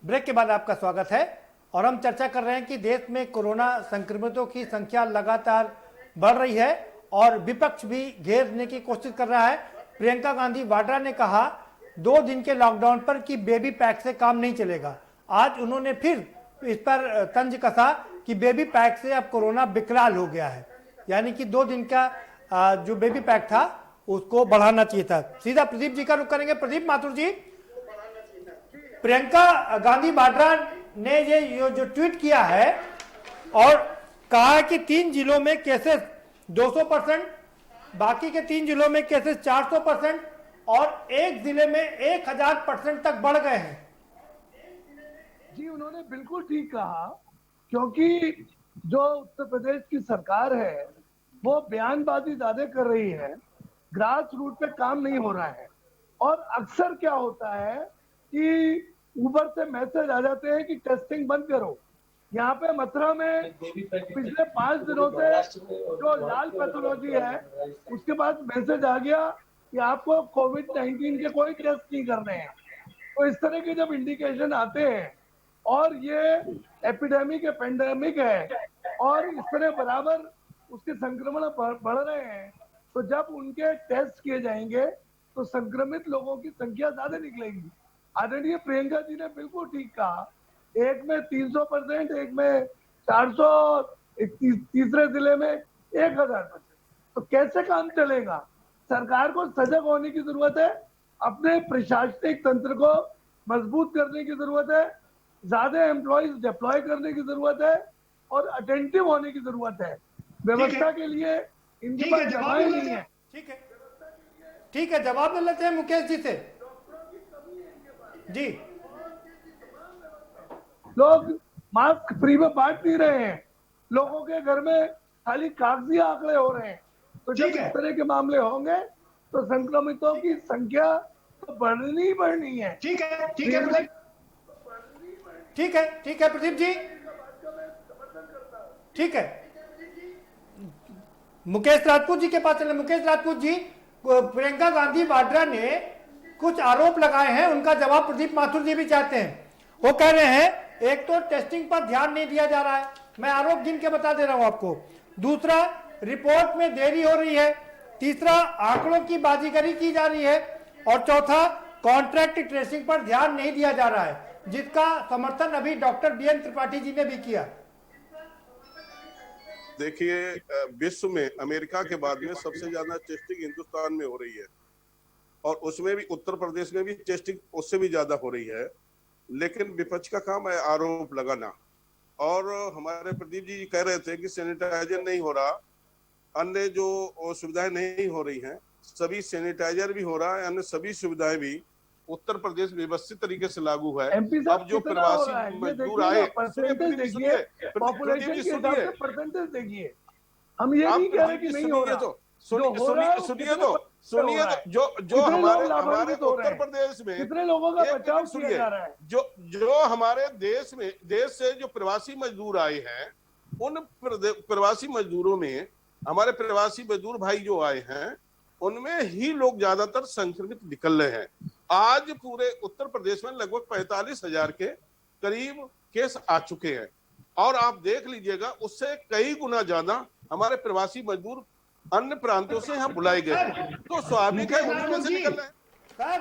ब्रेक के बाद आपका स्वागत है और हम चर्चा कर रहे हैं कि देश में कोरोना संक्रमितों की संख्या लगातार बढ़ रही है और विपक्ष भी घेरने की कोशिश कर रहा है। प्रियंका गांधी वाड्रा ने कहा 2 दिन के लॉकडाउन पर कि बेबी पैक से काम नहीं चलेगा। आज उन्होंने फिर इस पर तंज कसा कि बेबी पैक से अब कोरोना विकराल हो गया है, यानी कि 2 दिन का जो बेबी पैक था उसको बढ़ाना चाहिए था। सीधा प्रदीप जी का रुख करेंगे। प्रदीप माथुर जी, प्रियंका गांधी वाड्रा ने ये जो ट्वीट किया है और कहा है कि 3 जिलों में केसेस 200%, बाकी के 3 जिलों में केसेस 400% और एक जिले में 1000% तक बढ़ गए हैं। जी, उन्होंने बिल्कुल ठीक कहा, क्योंकि जो उत्तर प्रदेश की सरकार है वो बयानबाजी ज्यादा कर रही है, ग्रास रूट पे काम नहीं हो रहा है। और अक्सर क्या होता है कि ऊपर से मैसेज आ जाते हैं कि टेस्टिंग बंद करो। यहाँ पे मथुरा में पिछले 5 दिनों से जो लाल पैथोलॉजी है उसके बाद मैसेज आ गया कि आपको कोविड-19 के कोई टेस्ट नहीं करने हैं। तो इस तरह के जब इंडिकेशन आते हैं और ये एपिडेमिक है, पेंडेमिक है और इस तरह बराबर उसके संक्रमण बढ़ रहे हैं, तो जब उनके टेस्ट किए जाएंगे तो संक्रमित लोगों की संख्या ज्यादा निकलेगी। आदरणीय प्रियंका जी ने बिल्कुल ठीक कहा, एक में 300%, एक में 400, तीसरे जिले में 1000%। तो कैसे काम चलेगा? सरकार को सजग होने की जरूरत है, अपने प्रशासनिक तंत्र को मजबूत करने की जरूरत है, ज्यादा एम्प्लॉइज डिप्लॉय करने की जरूरत है और अटेंटिव होने की जरूरत है। व्यवस्था के लिए इनके पास जवाब नहीं है। ठीक है, जवाब ले लेते हैं मुकेश जी से। जी, लोग मास्क फ्री में बांट नहीं रहे हैं, लोगों के घर में खाली कागजी आंकड़े हो रहे हैं। तो जब इस तरह के मामले होंगे तो संक्रमितों की संख्या तो बढ़नी बढ़नी है। ठीक है प्रदीप जी, ठीक है। मुकेश राजपूत जी के पास चले। मुकेश राजपूत जी, प्रियंका गांधी वाड्रा ने कुछ आरोप लगाए हैं, उनका जवाब प्रदीप माथुर जी भी चाहते हैं। वो कह रहे हैं एक तो टेस्टिंग पर ध्यान नहीं दिया जा रहा है, मैं आरोप गिन के बता दे रहा हूं आपको। दूसरा, रिपोर्ट में देरी हो रही है। तीसरा, आंकड़ों की बाजीगरी की जा रही है। और चौथा, कॉन्ट्रैक्ट ट्रेसिंग पर ध्यान नहीं दिया जा रहा है, जिसका समर्थन अभी डॉक्टर बीएन त्रिपाठी जी ने भी किया। देखिए, विश्व में अमेरिका के बाद में सबसे ज्यादा टेस्टिंग हिंदुस्तान में हो रही है और उसमें भी उत्तर प्रदेश में भी टेस्टिंग उससे भी ज्यादा हो रही है। लेकिन विपक्ष का काम है आरोप लगाना। और हमारे प्रदीप जी कह रहे थे कि सैनिटाइजर नहीं हो रहा, अन्य जो सुविधाएं नहीं हो रही हैं, सभी सैनिटाइजर भी हो रहा है, अन्य सभी सुविधाएं भी उत्तर प्रदेश व्यवस्थित तरीके से लागू है। अब जो प्रवासी मजदूर आए, पॉपुलेशन के हिसाब से परसेंटेज देखिए, हम ये नहीं कह रहे कि नहीं हो रहा। सुनिए तो जो हमारे उत्तर प्रदेश में कितने लोगों का बचाव किया जा रहा है। जो हमारे देश से जो प्रवासी मजदूर आए हैं, उन प्रवासी मजदूरों में हमारे प्रवासी मजदूर भाई जो आए हैं उनमें ही लोग ज्यादातर संक्रमित निकल रहे हैं। आज पूरे उत्तर प्रदेश में लगभग 45,000 के करीब केस आ चुके हैं और आप देख लीजिएगा उससे कई गुना ज्यादा हमारे प्रवासी मजदूर अन्य प्रांतों से यहाँ बुलाए गए हैं। तो स्वाभाविक है उनमें से निकल रहे हैं। सर,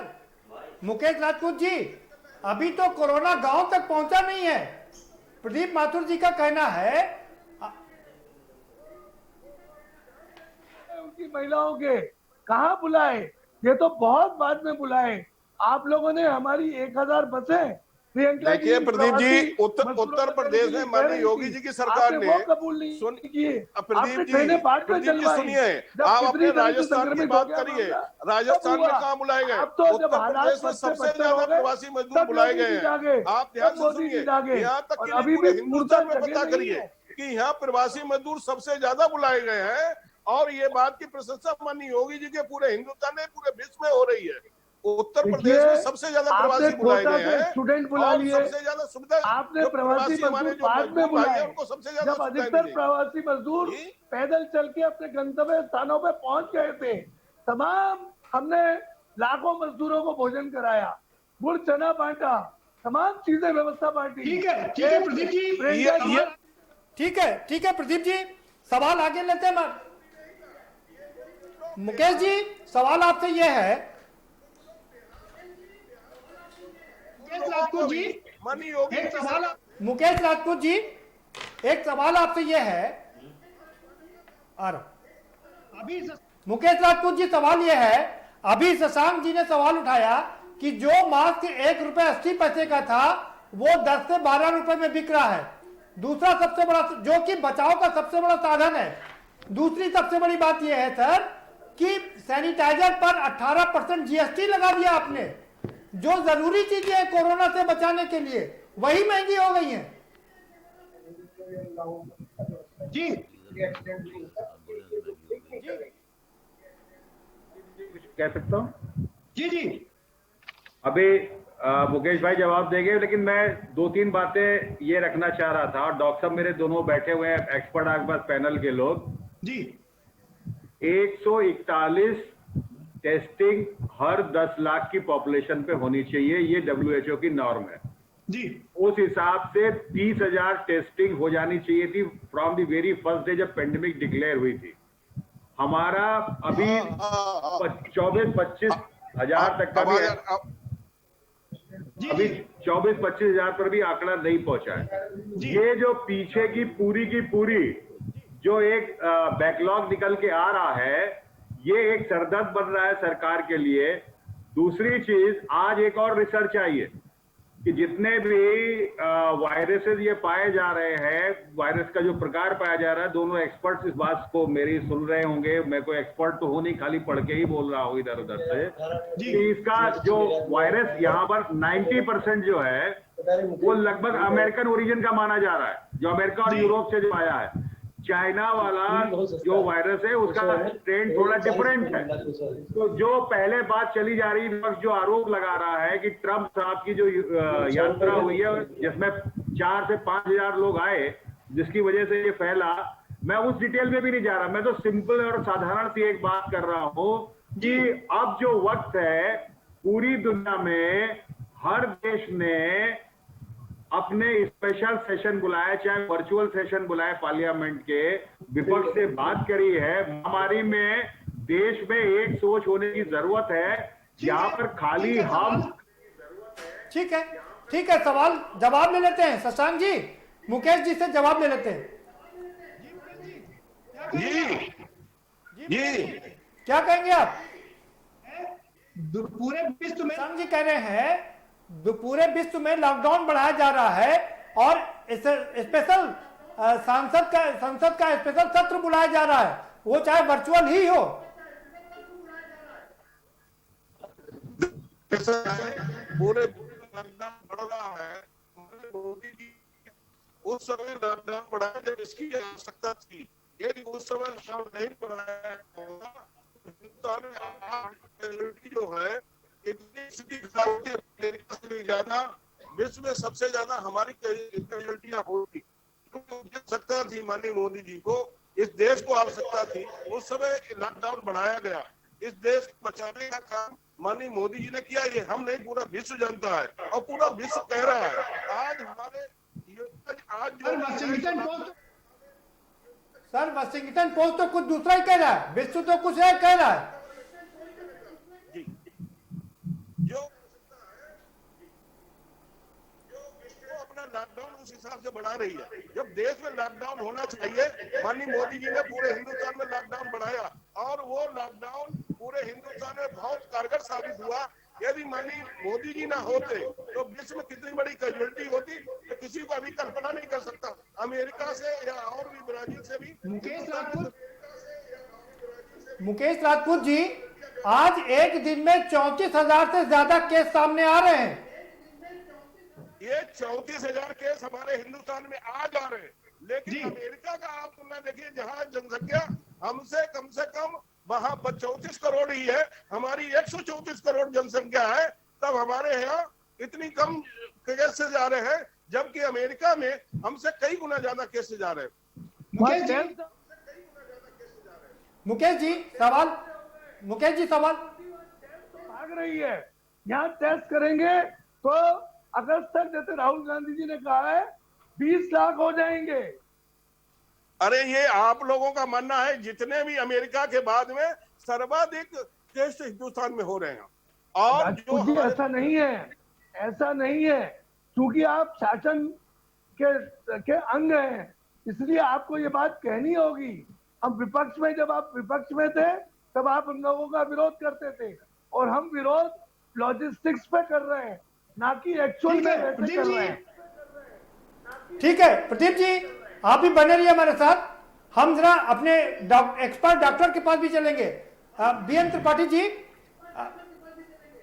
मुकेश राजपूत जी, अभी तो कोरोना गांव तक पहुंचा नहीं है। प्रदीप माथुर जी का कहना है उनकी महिलाओं के कहाँ बुलाए, ये तो बहुत बाद में बुलाए। आप लोगों ने हमारी 1000 बसें देखिए प्रदीप जी, उत्तर प्रदेश में माननीय योगी जी की सरकार ने कबूल नहीं किए। प्रदीप जी सुनिए, आप अपने राजस्थान की बात करिए, राजस्थान में कहाँ बुलाए गए? उत्तर प्रदेश में सबसे ज्यादा प्रवासी मजदूर बुलाए गए हैं। आप ध्यान से सुनिए, यहाँ तक कि नहीं पूरे हिंदुस्तान में पता करिए कि यहाँ प्रवासी मजदूर सबसे ज्यादा बुलाए गए हैं। और ये बात की प्रशंसा माननीय योगी जी के पूरे हिंदुस्तान में, पूरे विश्व में हो रही है। उत्तर प्रदेश में सबसे ज्यादा प्रवासी बुलाए गए हैं, स्टूडेंट बुला लिए, सबसे ज्यादा सुविधा आपने प्रवासी मजदूर बाद में बुलाए, उनको सबसे ज्यादा जब अधिकतर प्रवासी मजदूर पैदल चल के अपने गंतव्य स्थानों पे पहुंच गए थे। तमाम हमने लाखों मजदूरों को भोजन कराया, गुड़ चना बांटा, तमाम चीजें व्यवस्था बांटी। ठीक है प्रदीप जी, ठीक है प्रदीप जी, सवाल आगे लेते हैं। मुकेश जी, सवाल आपसे यह है, राजपूत जी, मुकेश राजपूत जी, एक सवाल आपसे यह है, मुकेश राजपूत जी, सवाल यह है, अभी शशांक जी ने सवाल उठाया कि जो मास्क ₹1.80 का था वो 10 से 12 रुपए में बिक रहा है। दूसरा सबसे बड़ा, जो कि बचाव का सबसे बड़ा साधन है, दूसरी सबसे बड़ी बात यह है सर कि सैनिटाइजर पर 18% GST लगा दिया आपने। जो जरूरी चीजें हैं कोरोना से बचाने के लिए वही महंगी हो गई हैं। जी कह सकता हूँ? जी अभी मुकेश भाई जवाब देंगे, लेकिन मैं 2-3 बातें ये रखना चाह रहा था। और डॉक्टर साहब मेरे दोनों बैठे हुए हैं, एक्सपर्ट आपके पास पैनल के लोग जी। 141 टेस्टिंग हर 10 लाख की पॉपुलेशन पे होनी चाहिए, ये WHO की नॉर्म है जी। उस हिसाब से 30,000 टेस्टिंग हो जानी चाहिए थी from the very first day जब पेंडेमिक डिक्लेयर हुई थी। हमारा अभी 24-25 हजार तक का भी है, अभी 24-25 हजार पर भी आंकड़ा नहीं पहुंचा है। ये जो पीछे की पूरी जो एक बैकलॉग निकल के आ रहा है, ये एक सरदर्द बन रहा है सरकार के लिए। दूसरी चीज, आज एक और रिसर्च आई है कि जितने भी वायरसेस ये पाए जा रहे हैं, वायरस का जो प्रकार पाया जा रहा है, दोनों एक्सपर्ट्स इस बात को मेरी सुन रहे होंगे, मैं कोई एक्सपर्ट तो हूं नहीं, खाली पढ़ के ही बोल रहा हूं इधर उधर से, कि इसका जो वायरस यहाँ पर 90% जो है वो लगभग अमेरिकन ओरिजिन का माना जा रहा है, जो अमेरिका और यूरोप से जो आया है। चाइना वाला जो वायरस है उसका ट्रेंड थोड़ा डिफरेंट है। तो जो पहले बात चली जा रही है, जो आरोप लगा रहा है कि ट्रंप साहब की जो यात्रा हुई है जिसमें 4 से 5 हजार लोग आए, जिसकी वजह से ये फैला, मैं उस डिटेल में भी नहीं जा रहा। मैं तो सिंपल और साधारण सी एक बात कर रहा हूं कि अब जो वक्त है, पूरी दुनिया में हर देश ने अपने स्पेशल सेशन बुलाया, चाहे वर्चुअल सेशन बुलाए पार्लियामेंट के, विपक्ष से बात करी है। महामारी में देश में एक सोच होने की जरूरत है, यहाँ पर खाली हम। ठीक है, सवाल जवाब ले लेते हैं शशांक जी, मुकेश जी से जवाब ले लेते हैं। जी क्या कहेंगे आप? पूरे विश्व में शशांक जी कह रहे हैं पूरे विश्व में लॉकडाउन बढ़ाया जा रहा है और स्पेशल संसद का स्पेशल सत्र बुलाया जा रहा है, वो चाहे वर्चुअल ही हो। पूरे लॉकडाउन बढ़ रहा है, मोदी जी उस समय लॉकडाउन बढ़ाया जब इसकी आवश्यकता थी, यदि उस समय लॉकडाउन नहीं बढ़ाया जो है इतनी स्थिति ज्यादा, विश्व में सबसे ज्यादा हमारी कैजुअल्टियां होती। आवश्यकता थी माननीय मोदी जी को, इस देश को आवश्यकता थी, उस समय लॉकडाउन बढ़ाया गया। इस देश को बचाने का काम माननीय मोदी जी ने किया, ये हम नहीं पूरा विश्व जानता है और पूरा विश्व कह रहा है। आज हमारे वाशिंगटन पोस्ट तो कुछ दूसरा ही कह रहा है, विश्व तो कुछ है कह रहा है। जो अपना लॉकडाउन उस हिसाब से बढ़ा रही है। जब देश में लॉकडाउन होना चाहिए, माननीय मोदी जी ने पूरे हिंदुस्तान में लॉकडाउन बढ़ाया और वो लॉकडाउन पूरे हिंदुस्तान में बहुत कारगर साबित हुआ। यदि माननीय मोदी जी ना होते तो विश्व में कितनी बड़ी कैजुअलिटी होती तो किसी को अभी कल्पना नहीं कर सकता। अमेरिका से या और भी ब्राजील से भी। मुकेश राजपूत जी, आज एक दिन में 34,000 से ज्यादा केस सामने आ रहे हैं। ये 34,000 केस हमारे हिंदुस्तान में आज आ रहे हैं, लेकिन अमेरिका का आप तुलना देखिए, जहाँ जनसंख्या हमसे कम से कम वहाँ 34 करोड़ ही है, हमारी 134 करोड़ जनसंख्या है, तब हमारे यहाँ इतनी कम केसेस आ रहे हैं, जबकि अमेरिका में हमसे कई गुना ज्यादा केसेस आ रहे हैं। मुकेश जी सवाल भाग रही है। यहाँ टेस्ट करेंगे तो अगस्त तक, जैसे राहुल गांधी जी ने कहा है, 20 लाख हो जाएंगे। अरे ये आप लोगों का मानना है, जितने भी अमेरिका के बाद में सर्वाधिक टेस्ट हिंदुस्तान में हो रहे हैं। और जो ऐसा नहीं है, क्योंकि आप शासन के अंग हैं, इसलिए आपको ये बात कहनी होगी। हम विपक्ष में, जब आप विपक्ष में थे तब आप उन लोगों का विरोध करते थे, और हम विरोध लॉजिस्टिक्स पे कर रहे हैं, ना कि एक्चुअल में वैसे कर रहे हैं। ठीक है प्रदीप जी, आप भी बने रहिए हमारे साथ। हम जरा अपने एक्सपर्ट डॉक्टर के पास भी चलेंगे। बीएन त्रिपाठी जी,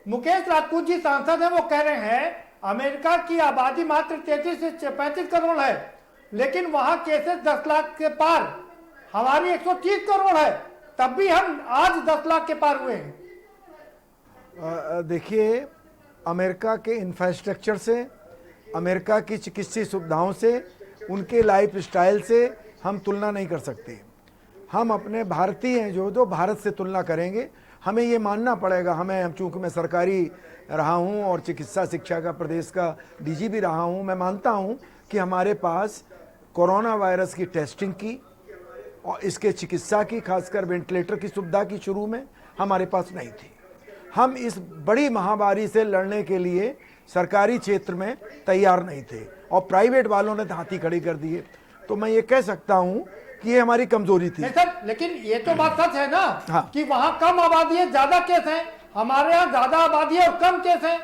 मुकेश राजपूत जी सांसद है, वो कह रहे हैं अमेरिका की आबादी मात्र 33 से 35 करोड़ है, लेकिन वहां केसेस 10 लाख के पार, हमारी 130 करोड़ है, तब भी हम आज 10 लाख के पार हुए हैं। देखिए, अमेरिका के इंफ्रास्ट्रक्चर से, अमेरिका की चिकित्सीय सुविधाओं से, उनके लाइफ स्टाइल से हम तुलना नहीं कर सकते। हम अपने भारतीय हैं, जो भारत से तुलना करेंगे, हमें ये मानना पड़ेगा। चूँकि मैं सरकारी रहा हूँ और चिकित्सा शिक्षा का प्रदेश का डीजी भी रहा हूँ, मैं मानता हूँ कि हमारे पास कोरोना वायरस की टेस्टिंग की और इसके चिकित्सा की, खासकर वेंटिलेटर की सुविधा की शुरू में हमारे पास नहीं थी। हम इस बड़ी महामारी से लड़ने के लिए सरकारी क्षेत्र में तैयार नहीं थे और प्राइवेट वालों ने हाथी खड़ी कर दिए। तो मैं ये कह सकता हूं कि ये हमारी कमजोरी थी। सर, लेकिन ये तो बात सच है ना। हाँ। कि वहां कम आबादी है, ज्यादा केस हैं, हमारे यहाँ ज्यादा आबादी है और कम केस हैं।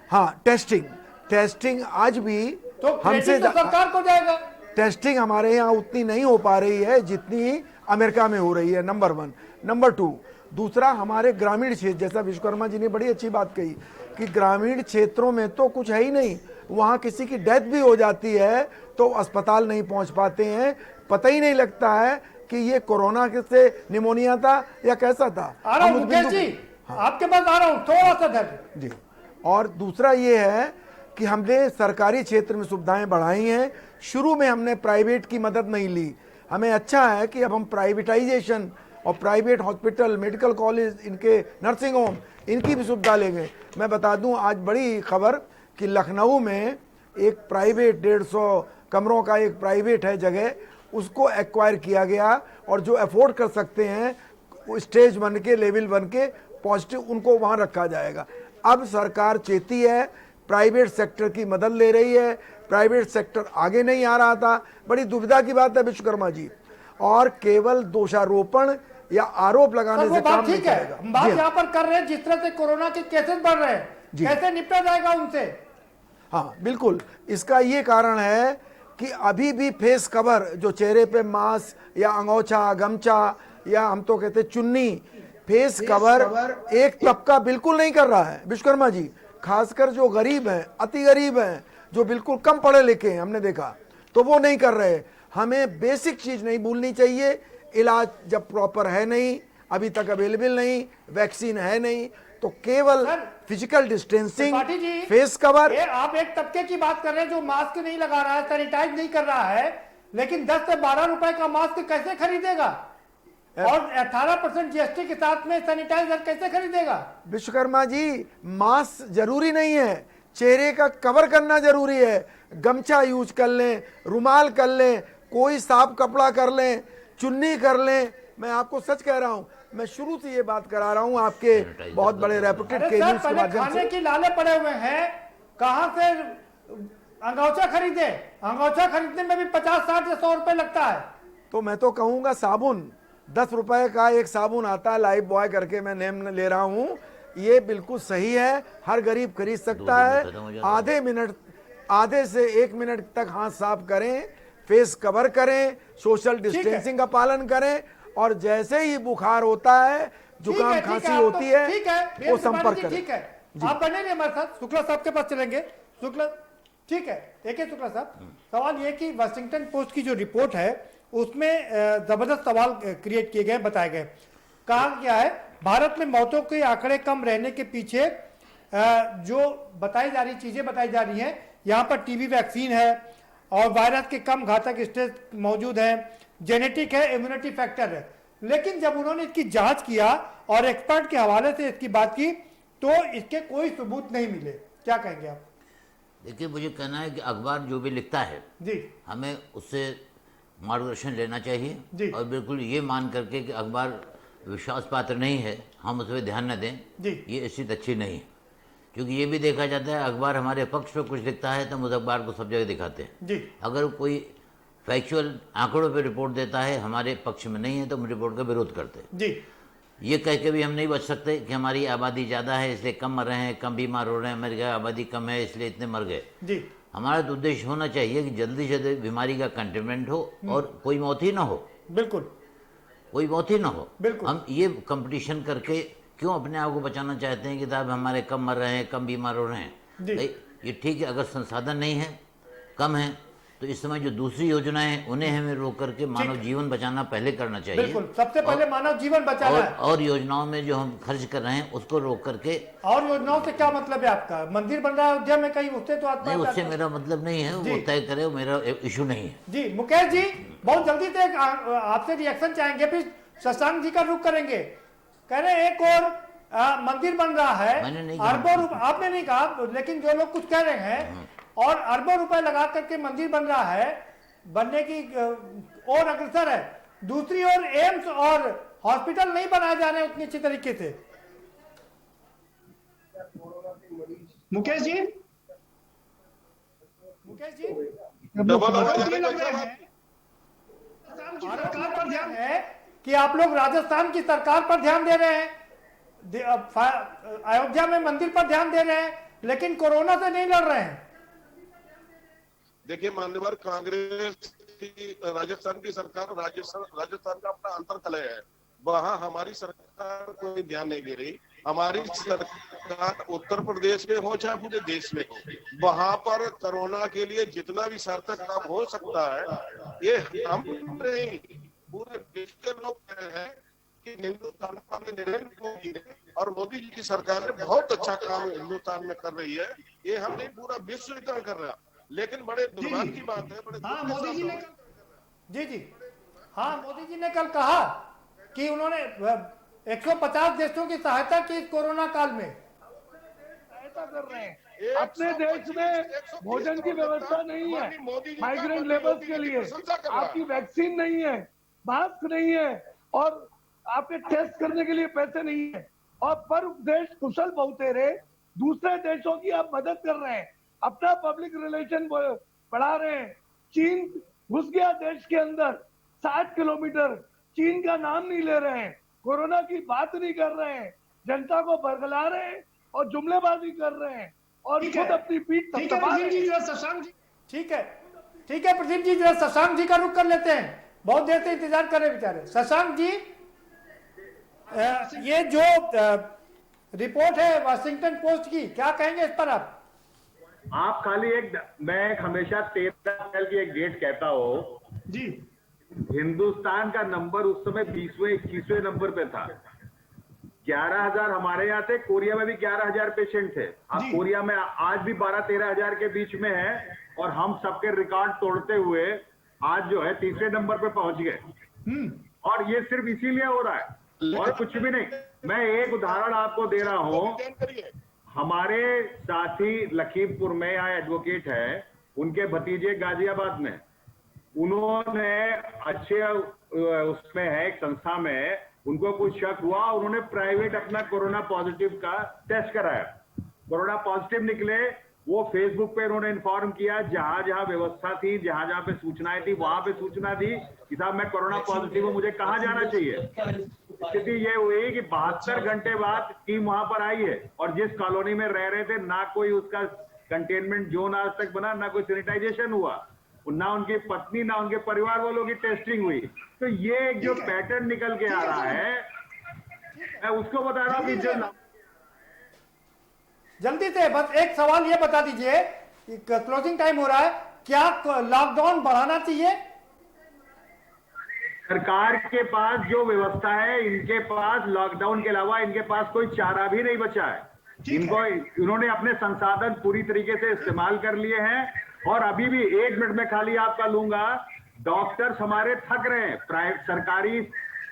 हाँ, टेस्टिंग आज भी तो हमसे तो सरकार को जाएगा। टेस्टिंग हमारे यहाँ उतनी नहीं हो पा रही है जितनी अमेरिका में हो रही है, नंबर 1। नंबर 2, दूसरा, हमारे ग्रामीण क्षेत्र, जैसा विश्वकर्मा जी ने बड़ी अच्छी बात कही कि ग्रामीण क्षेत्रों में तो कुछ है ही नहीं, वहाँ किसी की डेथ भी हो जाती है तो अस्पताल नहीं पहुँच पाते हैं, पता ही नहीं लगता है कि ये कोरोना से निमोनिया था या कैसा था। आ रहा हूं मुकेश जी, आपके पास आ रहा हूँ, थोड़ा सा धैर्य जी। और दूसरा ये है कि हमने सरकारी क्षेत्र में सुविधाएं बढ़ाई हैं। शुरू में हमने प्राइवेट की मदद नहीं ली। हमें अच्छा है कि अब हम प्राइवेटाइजेशन और प्राइवेट हॉस्पिटल, मेडिकल कॉलेज, इनके नर्सिंग होम, इनकी भी सुविधा लेंगे। मैं बता दूं आज बड़ी खबर कि लखनऊ में एक प्राइवेट 150 कमरों का एक प्राइवेट है जगह, उसको एक्वायर किया गया और जो अफोर्ड कर सकते हैं स्टेज 1 के, लेवल 1 के पॉजिटिव, उनको वहाँ रखा जाएगा। अब सरकार चेती है, प्राइवेट सेक्टर की मदद ले रही है। प्राइवेट सेक्टर आगे नहीं आ रहा था, बड़ी दुविधा की बात है विश्वकर्मा जी। और केवल दोषारोपण या आरोप लगाने से काम नहीं चलेगा। हम बात यहाँ पर कर रहे हैं, जिस तरह से कोरोना के केसेस बढ़ रहे हैं, कैसे निपटा जाएगा उनसे? हाँ बिल्कुल, इसका ये कारण है कि अभी भी फेस कवर, जो चेहरे पे मास्क या अंगोछा, गमछा या हम तो कहते चुन्नी, फेस कवर एक तबका बिल्कुल नहीं कर रहा है विश्वकर्मा जी। खासकर जो गरीब हैं, अति गरीब हैं, जो बिल्कुल कम पढ़े लिखे हैं, हमने देखा, तो वो नहीं कर रहे। हमें बेसिक चीज नहीं भूलनी चाहिए। इलाज जब प्रॉपर है नहीं, अभी तक अवेलेबल नहीं, वैक्सीन है नहीं, तो केवल फिजिकल डिस्टेंसिंग, फेस कवर। आप एक तबके की बात कर रहे हैं जो मास्क नहीं लगा रहा है, सैनिटाइज नहीं कर रहा है, लेकिन 10 से 12 रुपए का मास्क कैसे खरीदेगा? और 18% जीएसटी के साथ में सैनिटाइजर कैसे खरीदेगा? विश्वकर्मा जी, मास्क जरूरी नहीं है, चेहरे का कवर करना जरूरी है। गमछा यूज कर लें, रुमाल कर लें, कोई साफ कपड़ा कर लें, चुन्नी कर लें। मैं आपको सच कह रहा हूं, मैं शुरू से ये बात करा रहा हूं आपके बहुत बड़े रेपुटेड खाने की लाले पड़े हुए हैं, कहां से अंगोछा खरीदे, अंगोछा खरीदने में भी 50, 60 या 100 रुपए लगता है। तो मैं तो कहूंगा साबुन 10 रुपए का एक साबुन आता है, लाइफ बॉय करके मैं नेम ले रहा हूं, ये बिल्कुल सही है, हर गरीब खरीद सकता है। आधे से 1 मिनट तक हाथ साफ करें, फेस कवर करें, सोशल डिस्टेंसिंग का पालन करें, और जैसे ही बुखार होता है, जुकाम खांसी होती है, वो संपर्क करें। ठीक है, आप बने नहीं हमारे साथ, शुक्ला साहब के पास चलेंगे। शुक्ला, ठीक है, देखिए शुक्ला साहब, सवाल ये कि वाशिंगटन पोस्ट की जो रिपोर्ट है उसमें जबरदस्त सवाल क्रिएट किए गए, बताए गए। कहा गया है भारत में मौतों के आंकड़े कम रहने के पीछे जो बताई जा रही चीजें बताई जा रही हैं, यहाँ पर टीबी वैक्सीन है और वायरस के कम घातक स्टेज मौजूद है, जेनेटिक है, इम्यूनिटी फैक्टर है। लेकिन जब उन्होंने इसकी जांच किया और एक्सपर्ट के हवाले से इसकी बात की तो इसके कोई सबूत नहीं मिले। क्या कहेंगे आप? देखिए, मुझे कहना है कि अखबार जो भी लिखता है जी, हमें उससे मार्गदर्शन लेना चाहिए, और बिल्कुल ये मान करके कि अखबार विश्वास पात्र नहीं है हम उस पर ध्यान न दें, ये स्थिति अच्छी नहीं है। क्योंकि ये भी देखा जाता है अखबार हमारे पक्ष पे कुछ लिखता है तो हम उस अखबार को सब जगह दिखाते हैं जी। अगर कोई फैक्चुअल आंकड़ों पे रिपोर्ट देता है हमारे पक्ष में नहीं है तो हम रिपोर्ट का विरोध करते हैं जी। ये कह के भी हम नहीं बच सकते कि हमारी आबादी ज़्यादा है इसलिए कम मर रहे हैं, कम बीमार हो रहे हैं, अमेरिका आबादी कम है इसलिए इतने मर गए जी। हमारा तो उद्देश्य होना चाहिए कि जल्दी से जल्दी बीमारी का कंटेनमेंट हो और कोई मौत ही ना हो। बिल्कुल, कोई मौत ही ना हो। बिल्कुल। हम ये कंपटीशन करके क्यों अपने आप को बचाना चाहते हैं कि साहब हमारे कम मर रहे हैं, कम बीमार हो रहे हैं। ये ठीक है, अगर संसाधन नहीं है, कम है, तो इस समय जो दूसरी योजनाएं हैं उन्हें हमें रोक करके मानव जीवन बचाना पहले करना चाहिए। बिल्कुल, सबसे पहले मानव जीवन बचाना है। और योजनाओं में जो हम खर्च कर रहे हैं उसको रोक करके। और योजनाओं से क्या मतलब है आपका? मंदिर बन रहा है अयोध्या में, कहीं उससे तो नहीं, उससे मेरा मतलब नहीं है, वो तय करे, वो मेरा इशू नहीं है। जी मुकेश जी, बहुत जल्दी से आपसे रिएक्शन चाहेंगे, फिर शशांक जी का रुख करेंगे। कह रहे एक और मंदिर बन रहा है, अरबों रुपए, आपने नहीं कहा लेकिन जो लोग कुछ कह रहे हैं, और अरबों रुपए लगा करके मंदिर बन रहा है, बनने की और अग्रसर है। दूसरी ओर एम्स और हॉस्पिटल नहीं बनाए जा रहे उतनी अच्छी तरीके से। मुकेश जी, सरकार पर ध्यान है कि आप लोग राजस्थान की सरकार पर ध्यान दे रहे हैं, अयोध्या में मंदिर पर ध्यान दे रहे हैं, लेकिन कोरोना से नहीं लड़ रहे हैं। देखिए मान्यवर, कांग्रेस की राजस्थान की सरकार, राजस्थान का अपना अंतर्कलय है, वहाँ हमारी सरकार कोई ध्यान नहीं दे रही। हमारी सरकार उत्तर प्रदेश में हो चाहे पूरे देश में हो, वहाँ पर कोरोना के लिए जितना भी सार्थक काम हो सकता है, ये हम नहीं पूरे देश के लोग कह रहे हैं कि हिंदुस्तान में नरेंद्र मोदी और मोदी जी की सरकार ने बहुत अच्छा काम हिंदुस्तान में कर रही है। ये हम नहीं, पूरा विश्व स्वीकार कर रहा। लेकिन बड़े दुर्भाग्य की बात है, बड़े मोदी जी ने मोदी जी ने कल कहा कि उन्होंने 150 देशों की सहायता की कोरोना काल में। सहायता कर रहे हैं। अपने देश में भोजन की व्यवस्था नहीं है माइग्रेंट लेबर्स के लिए, आपकी वैक्सीन नहीं है, मास्क नहीं है, और आपके टेस्ट करने के लिए पैसे नहीं है, और पर देश कुशल बहुतेरे दूसरे देशों की आप मदद कर रहे हैं, अपना पब्लिक रिलेशन बढ़ा रहे हैं। चीन घुस गया देश के अंदर 60 किलोमीटर, चीन का नाम नहीं ले रहे हैं, कोरोना की बात नहीं कर रहे हैं, जनता को बरगला रहे हैं और जुमलेबाजी कर रहे हैं, और खुद अपनी पीठ थपथपा रहे हैं। ठीक है प्रदीप जी, जरा शशांक जी का रुख कर लेते हैं, बहुत देर से इंतजार कर रहे बेचारे। शशांक जी, ये जो रिपोर्ट है वाशिंगटन पोस्ट की, क्या कहेंगे इस पर आप? खाली मैं हमेशा 13 अप्रैल की एक डेट कहता हूँ जी। हिंदुस्तान का नंबर उस समय 20वें 21वें नंबर पे था। 11,000 हमारे यहाँ थे, कोरिया में भी 11,000 पेशेंट थे। अब कोरिया में आज भी 12-13 हजार के बीच में है, और हम सबके रिकॉर्ड तोड़ते हुए आज जो है 3रे नंबर पे पहुंच गए। और ये सिर्फ इसीलिए हो रहा है और कुछ भी नहीं। मैं एक उदाहरण आपको दे रहा हूँ। हमारे साथी लखीमपुर में यहाँ एडवोकेट है, उनके भतीजे गाजियाबाद में, उन्होंने अच्छे उसमें है एक संस्था में, उनको कुछ शक हुआ, उन्होंने प्राइवेट अपना कोरोना पॉजिटिव का टेस्ट कराया, कोरोना पॉजिटिव निकले वो फेसबुक पे उन्होंने इन्फॉर्म किया, जहां जहां व्यवस्था थी, जहां जहां पे सूचनाएं थी, वहां पे सूचना दी कि साहब मैं कोरोना पॉजिटिव हूं, मुझे कहां जाना चाहिए। स्थिति ये हुई कि 72 घंटे बाद टीम वहां पर आई है, और जिस कॉलोनी में रह रहे थे ना कोई उसका कंटेनमेंट जोन आज तक बना, ना कोई सैनिटाइजेशन हुआ, ना उनकी पत्नी ना उनके परिवार वालों की टेस्टिंग हुई। तो ये एक जो पैटर्न निकल के आ रहा है, मैं उसको बता रहा हूं कि जो जल्दी से बस एक सवाल ये बता दीजिए, क्लोजिंग टाइम हो रहा है, क्या लॉकडाउन बढ़ाना चाहिए? सरकार के पास जो व्यवस्था है, इनके पास लॉकडाउन के अलावा इनके पास कोई चारा भी नहीं बचा है। इन्होंने अपने संसाधन पूरी तरीके से इस्तेमाल कर लिए हैं, और अभी भी 1 मिनट में खाली आपका लूंगा, डॉक्टर्स हमारे थक रहे हैं। प्राइवेट सरकारी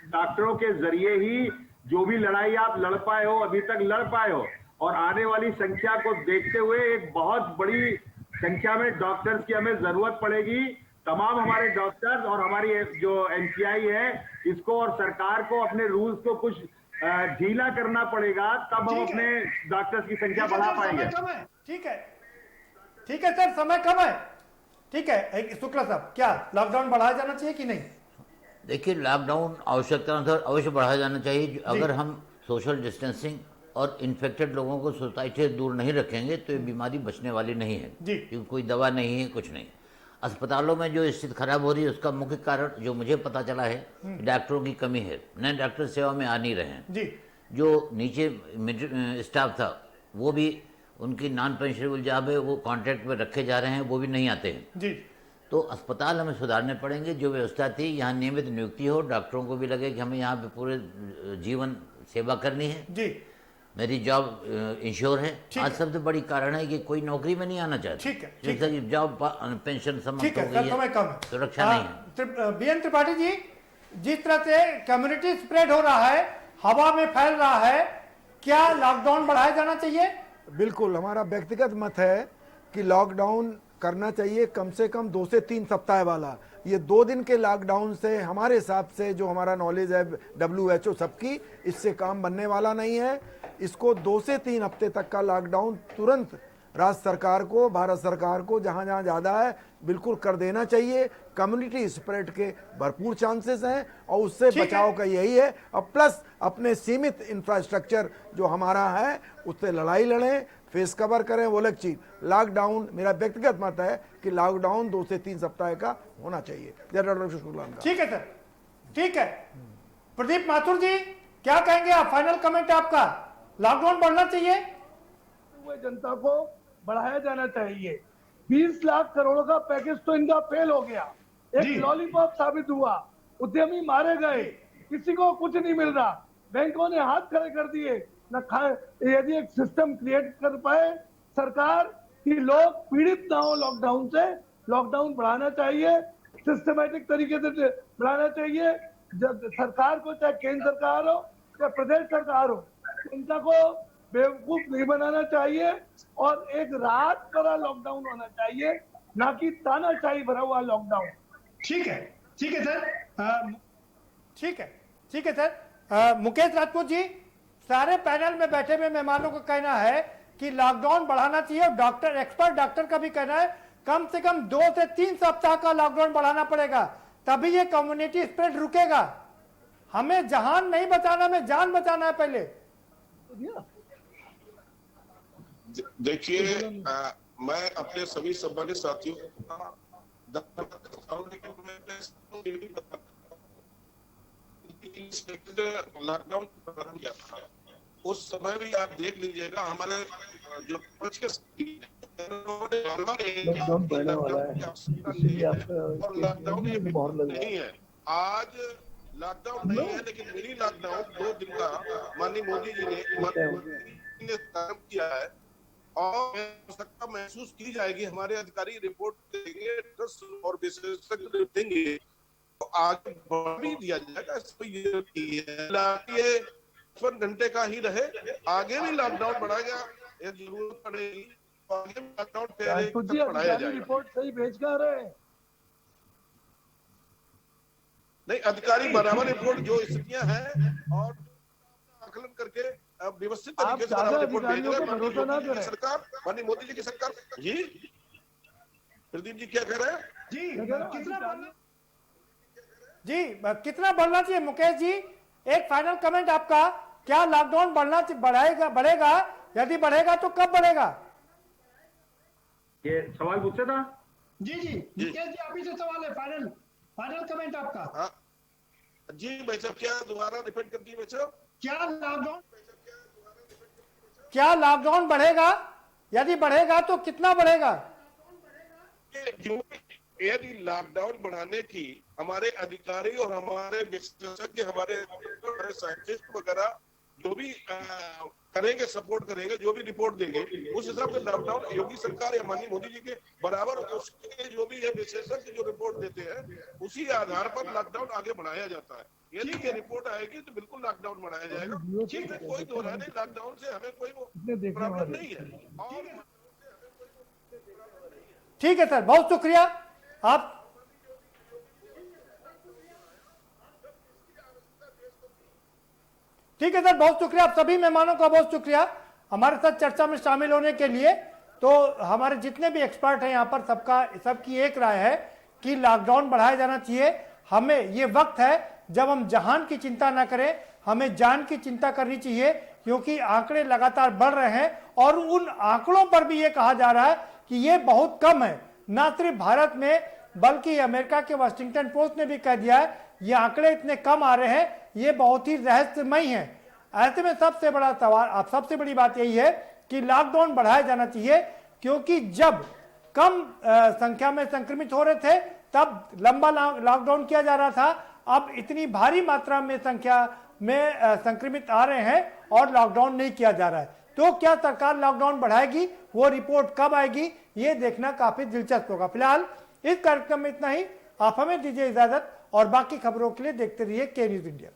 डॉक्टरों के जरिए ही जो भी लड़ाई आप लड़ पाए हो, अभी तक लड़ पाए हो, और आने वाली संख्या को देखते हुए एक बहुत बड़ी संख्या में डॉक्टर्स की हमें जरूरत पड़ेगी। तमाम हमारे डॉक्टर्स और हमारी जो एनसीआई है, इसको और सरकार को अपने रूल्स को कुछ ढीला करना पड़ेगा, तब हम अपने डॉक्टर्स की संख्या बढ़ा पाएंगे। ठीक है, ठीक है सर, समय कम है। ठीक है, शुक्ला साहब, क्या लॉकडाउन बढ़ाया जाना चाहिए कि नहीं? देखिए, लॉकडाउन आवश्यकता अनुसार अवश्य बढ़ाया जाना चाहिए। अगर हम सोशल डिस्टेंसिंग और इन्फेक्टेड लोगों को सोसाइटी से दूर नहीं रखेंगे तो ये बीमारी बचने वाली नहीं है, क्योंकि कोई दवा नहीं है, कुछ नहीं। अस्पतालों में जो स्थिति खराब हो रही है उसका मुख्य कारण जो मुझे पता चला है, डॉक्टरों की कमी है। नए डॉक्टर सेवा में आ नहीं रहे हैं। जो नीचे स्टाफ था वो भी, उनकी नॉन पेंशनेबल जॉब है, वो कॉन्ट्रैक्ट पे रखे जा रहे हैं, वो भी नहीं आते हैं। तो अस्पताल हमें सुधारने पड़ेंगे। जो व्यवस्था थी, यहाँ नियमित नियुक्ति हो, डॉक्टरों को भी लगे कि हमें यहाँ पे पूरे जीवन सेवा करनी है, मेरी जॉब इंश्योर है। आज सबसे बड़ी कारण है कि कोई नौकरी में नहीं आना चाहता। ठीक है, जॉब पेंशन समाप्त हो गई है, सुरक्षा नहीं है। बीएन त्रिपाठी जी, जिस तरह से कम्युनिटी स्प्रेड हो रहा है, हवा में फैल रहा है, क्या लॉकडाउन बढ़ाया जाना चाहिए? बिल्कुल, हमारा व्यक्तिगत मत है कि लॉकडाउन करना चाहिए, कम से कम 2 से 3 सप्ताह वाला। ये 2 दिन के लॉकडाउन से हमारे हिसाब से, जो हमारा नॉलेज है WHO सबकी, इससे काम बनने वाला नहीं है। इसको 2 से 3 हफ्ते तक का लॉकडाउन तुरंत राज्य सरकार को, भारत सरकार को, जहां जहां ज़्यादा है बिल्कुल कर देना चाहिए। कम्युनिटी स्प्रेड के भरपूर चांसेस हैं और उससे बचाव का यही है। अब प्लस अपने सीमित इंफ्रास्ट्रक्चर जो हमारा है उससे लड़ाई लड़ें, फेस कवर करें, वो अलग चीज। लॉकडाउन, मेरा व्यक्तिगत मत है कि लॉकडाउन 2 से 3 सप्ताह का होना चाहिए। ठीक है सर, ठीक है। प्रदीप माथुर जी, क्या कहेंगे आप? फाइनल कमेंट आपका, लॉकडाउन बढ़ना चाहिए? जनता को बढ़ाया जाना चाहिए। 20 लाख करोड़ का पैकेज तो इनका फेल हो गया, एक लॉलीपॉप साबित हुआ, उद्यमी मारे गए, किसी को कुछ नहीं मिल रहा, बैंकों ने हाथ खड़े कर दिए न खाए। यदि एक सिस्टम क्रिएट कर पाए सरकार कि लोग पीड़ित ना हो लॉकडाउन से, लॉकडाउन बढ़ाना चाहिए, सिस्टमेटिक तरीके से बढ़ाना चाहिए। जब सरकार को, चाहे केंद्र सरकार हो चाहे प्रदेश सरकार हो, जनता को बेवकूफ नहीं बनाना चाहिए और एक राहत भरा लॉकडाउन होना चाहिए, ना कि तानाशाही भरा हुआ लॉकडाउन। ठीक है, ठीक है सर, ठीक है, ठीक है सर। मुकेश राजपूत जी, सारे पैनल में बैठे हुए मेहमानों का कहना है कि लॉकडाउन बढ़ाना चाहिए, और डॉक्टर, एक्सपर्ट डॉक्टर का भी कहना है कम से कम 2 से 3 सप्ताह का लॉकडाउन बढ़ाना पड़ेगा, तभी ये कम्युनिटी स्प्रेड रुकेगा। हमें जहान नहीं बचाना, हमें जान बचाना है पहले। देखिए, मैं अपने सभी सम्मानित साथियों लॉकडाउन किया था, उस समय भी आप देख लीजिएगा हमारे जो लॉकडाउन नहीं है। आज लॉकडाउन नहीं है, लेकिन मिनी लॉकडाउन 2 दिन का माननीय मोदी जी ने काम किया है, और आवश्यकता महसूस की जाएगी, हमारे अधिकारी रिपोर्ट देंगे और विशेषज्ञ देंगे, तो आगे बढ़ भी दिया जाएगा। ये 55 घंटे का ही रहे, आगे भी लॉकडाउन बढ़ाएगा, ये जरूरत पड़ेगी, तो आगे लॉकडाउन बढ़ाया जाएगा। रिपोर्ट सही भेज कर रहे हैं, नहीं, अधिकारी बराबर रिपोर्ट जो स्थितियां हैं और आकलन करके व्यवस्थित आप तरीके से ज्यादा बराबर रिपोर्ट भेज अधिकारियों रहे पे हैं। माननीय भरोसा ना योगी जी की करें। सरकार, माननीय मोदी जी की सरकार। जी प्रदीप जी क्या कह रहे हैं? जी कितना बढ़ना चाहिए मुकेश जी? एक फाइनल कमेंट आपका, क्या लॉकडाउन बढ़ेगा? यदि बढ़ेगा तो कब बढ़ेगा? ये सवाल मुझसे था? जी मुकेश जी आप ही से सवाल है। फाइनल कमेंट आपका। हाँ जी भाई साहब, क्या दोबारा रिपीट कर दिए भाई साहब? क्या लॉकडाउन बढ़ेगा? यदि बढ़ेगा तो कितना बढ़ेगा? यदि लॉकडाउन बढ़ाने की हमारे अधिकारी और हमारे विशेषज्ञ, हमारे साइंटिस्ट वगैरह जो भी करेंगे, सपोर्ट करेंगे, जो भी रिपोर्ट देंगे, उस हिसाब से लॉकडाउन योगी सरकार या माननीय मोदी जी के बराबर उसके जो भी है विशेषज्ञ जो रिपोर्ट देते हैं, उसी आधार पर लॉकडाउन आगे बढ़ाया जाता है। यदि ये रिपोर्ट आएगी तो बिल्कुल लॉकडाउन बढ़ाया जाएगा। इसमें कोई दो राय नहीं, लॉकडाउन से हमें कोई प्रॉब्लम नहीं है। ठीक है सर, बहुत शुक्रिया। आप ठीक है सर, बहुत शुक्रिया। आप सभी मेहमानों का बहुत शुक्रिया हमारे साथ चर्चा में शामिल होने के लिए। तो हमारे जितने भी एक्सपर्ट हैं यहाँ पर, सबकी एक राय है कि लॉकडाउन बढ़ाया जाना चाहिए। हमें ये वक्त है जब हम जहान की चिंता ना करें, हमें जान की चिंता करनी चाहिए, क्योंकि आंकड़े लगातार बढ़ रहे हैं और उन आंकड़ों पर भी ये कहा जा रहा है कि ये बहुत कम है। ना सिर्फ भारत में बल्कि अमेरिका के वाशिंगटन पोस्ट ने भी कह दिया है ये आंकड़े इतने कम आ रहे हैं, ये बहुत ही रहस्यमय है। ऐसे में सबसे बड़ा सवाल, सबसे बड़ी बात यही है कि लॉकडाउन बढ़ाया जाना चाहिए, क्योंकि जब कम संख्या में संक्रमित हो रहे थे तब लंबा लॉकडाउन किया जा रहा था। अब इतनी भारी मात्रा में संख्या में संक्रमित आ रहे हैं और लॉकडाउन नहीं किया जा रहा है। तो क्या सरकार लॉकडाउन बढ़ाएगी? वो रिपोर्ट कब आएगी, ये देखना काफी दिलचस्प होगा। फिलहाल इस कार्यक्रम में इतना ही। आप हमें दीजिए इजाजत और बाकी खबरों के लिए देखते रहिए के न्यूज इंडिया।